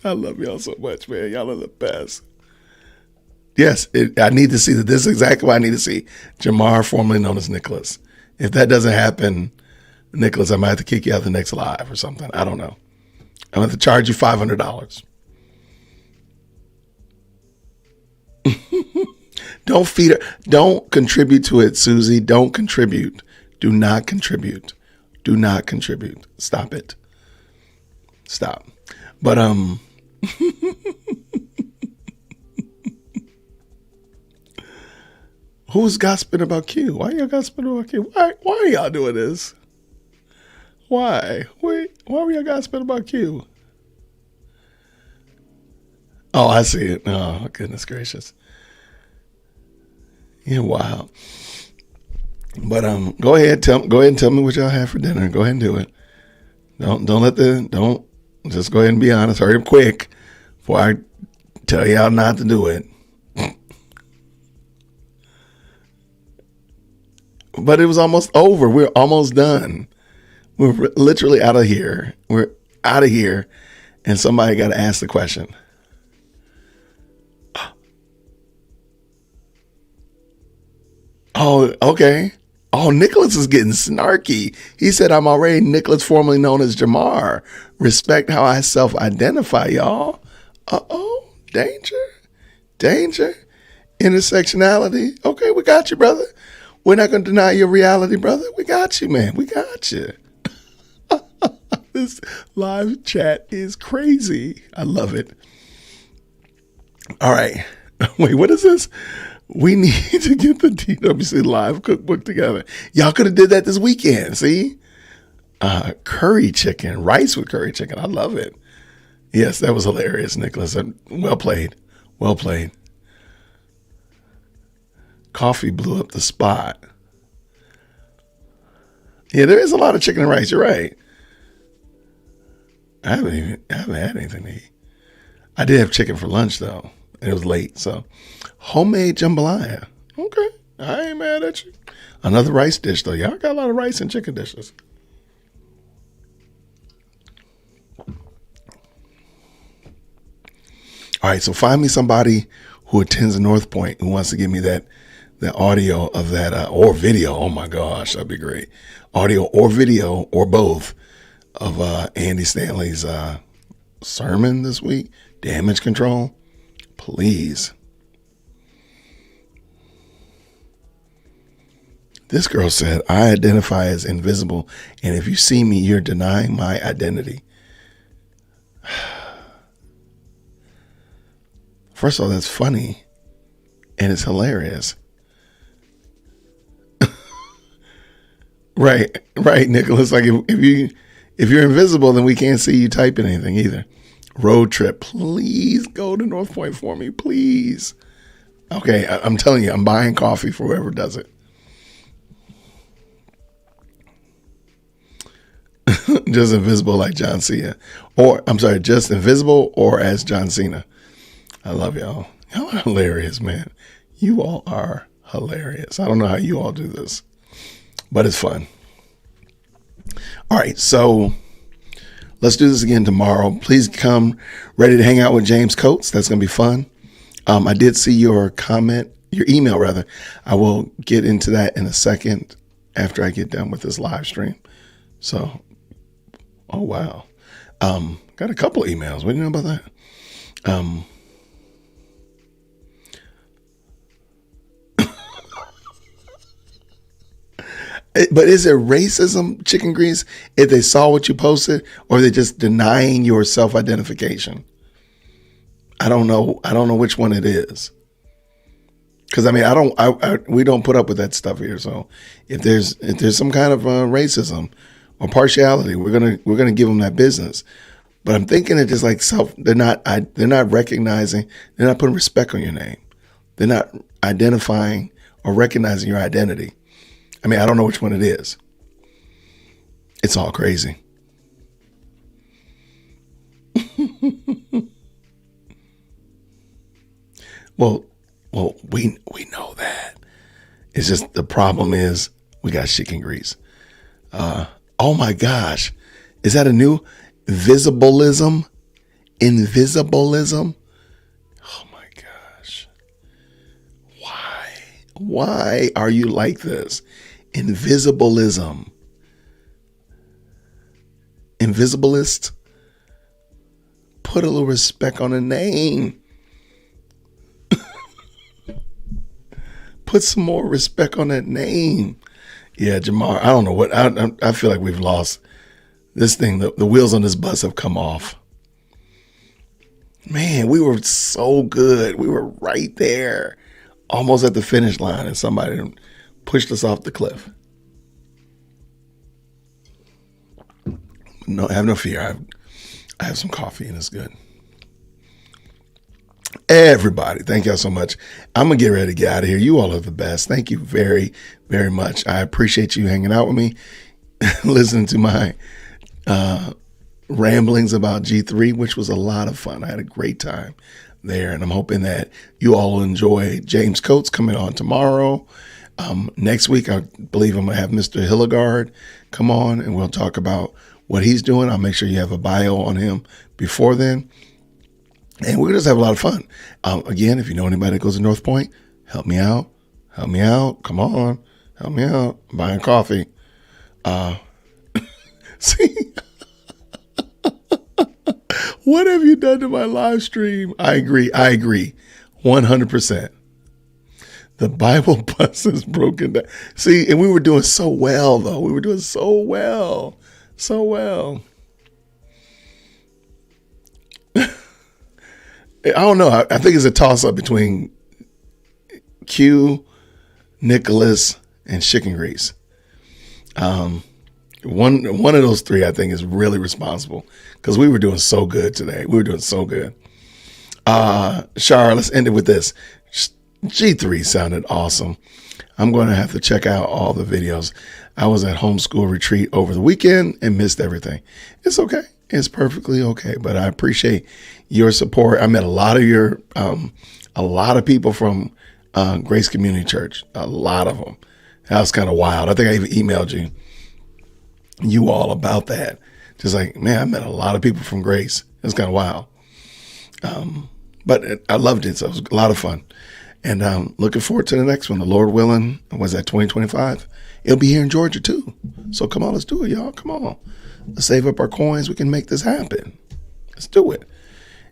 I love y'all so much, man. Y'all are the best. Yes, I need to see that. This is exactly what I need to see. Jamar, formerly known as Nicholas. If that doesn't happen, Nicholas, I might have to kick you out the next live or something. I don't know. I'm going to have to charge you $500. Don't feed her. Don't contribute to it, Susie. Don't contribute. Do not contribute. Do not contribute. Stop it. Stop. But who's gossiping about Q? Why y'all gossiping about Q? Why are y'all doing this? Why? Wait, why were y'all gossiping about Q? Oh, I see it. Oh, goodness gracious. Yeah, wow. But go ahead and tell me what y'all have for dinner. Go ahead and do it. Don't just go ahead and be honest. Hurry up quick before I tell y'all not to do it. But it was almost over. We're almost done. We're literally out of here. We're out of here. And somebody got to ask the question. Oh, okay. Oh, Nicholas is getting snarky. He said, I'm already Nicholas, formerly known as Jamar. Respect how I self-identify, y'all. Uh-oh. Danger. Intersectionality. Okay, we got you, brother. We're not going to deny your reality, brother. We got you, man. We got you. This live chat is crazy. I love it. All right. Wait, what is this? We need to get the DWC live cookbook together. Y'all could have did that this weekend. See? Curry chicken, rice with curry chicken. I love it. Yes, that was hilarious, Nicholas. Well played. Well played. Coffee blew up the spot. Yeah, there is a lot of chicken and rice. You're right. I haven't had anything to eat. I did have chicken for lunch though. It was late, so homemade jambalaya. Okay, I ain't mad at you. Another rice dish though. Y'all got a lot of rice and chicken dishes. All right, so find me somebody who attends North Point who wants to give me the audio of that or video. Oh my gosh, that'd be great. Audio or video or both of Andy Stanley's sermon this week. Damage control. Please. This girl said, I identify as invisible, and if you see me, you're denying my identity. First of all, that's funny, and it's hilarious. Right, Nicholas. Like if you're invisible, then we can't see you typing anything either. Road trip, please go to North Point for me, please. Okay, I'm telling you, I'm buying coffee for whoever does it. Just invisible like John Cena. Or, I'm sorry, just invisible or as John Cena. I love y'all. Y'all are hilarious, man. You all are hilarious. I don't know how you all do this, but it's fun. All right, so let's do this again tomorrow. Please come ready to hang out with James Coates. That's going to be fun. I did see your comment, your email rather. I will get into that in a second after I get done with this live stream. So, oh, wow. Got a couple emails. What do you know about that? But is it racism, Chicken Grease, if they saw what you posted, or are they just denying your self-identification? I don't know. I don't know which one it is. Because I mean, we don't put up with that stuff here. So if there's some kind of racism or partiality, we're gonna give them that business. But I'm thinking it's just like they're not recognizing, they're not putting respect on your name. They're not identifying or recognizing your identity. I mean, I don't know which one it is. It's all crazy. Well, we know that. It's just the problem is we got Chicken Grease. Oh my gosh. Is that a new visibilism? Invisibilism? Oh my gosh. Why are you like this? Invisibilism. Invisibilist? Put a little respect on a name. Put some more respect on that name. Yeah, Jamar, I don't know what, I feel like we've lost this thing. The wheels on this bus have come off. Man, we were so good. We were right there, almost at the finish line, and somebody pushed us off the cliff. No, have no fear. I have some coffee and it's good. Everybody, thank y'all so much. I'm going to get ready to get out of here. You all are the best. Thank you very, very much. I appreciate you hanging out with me, listening to my ramblings about G3, which was a lot of fun. I had a great time there, and I'm hoping that you all will enjoy James Coates coming on tomorrow. Next week, I believe I'm going to have Mr. Hilligard come on, and we'll talk about what he's doing. I'll make sure you have a bio on him before then. And we're going to just have a lot of fun. Again, if you know anybody that goes to North Point, help me out. Help me out. Come on. Help me out. I'm buying coffee. See? What have you done to my live stream? I agree. 100%. The Bible bus is broken down. See, and we were doing so well, though. We were doing so well. So well. I don't know. I think it's a toss-up between Q, Nicholas, and Chicken Grease. One of those three, I think, is really responsible because we were doing so good today. We were doing so good. Shar, let's end it with this. G3 sounded awesome. I'm going to have to check out all the videos. I was at homeschool retreat over the weekend and missed everything. It's okay. It's perfectly okay. But I appreciate your support. I met a lot of people from Grace Community Church. A lot of them. That was kind of wild. I think I even emailed you all about that. Just like, man, I met a lot of people from Grace. It was kind of wild. But I loved it. So it was a lot of fun. And looking forward to the next one. The Lord willing, was that 2025? It'll be here in Georgia too. So come on, let's do it, y'all. Come on. Let's save up our coins. We can make this happen. Let's do it.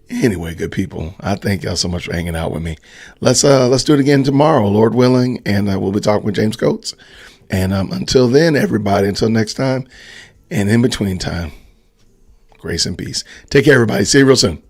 Anyway, good people, I thank y'all so much for hanging out with me. Let's do it again tomorrow, Lord willing, and we'll be talking with James Coates. And until then, everybody, until next time and in between time, grace and peace. Take care, everybody. See you real soon.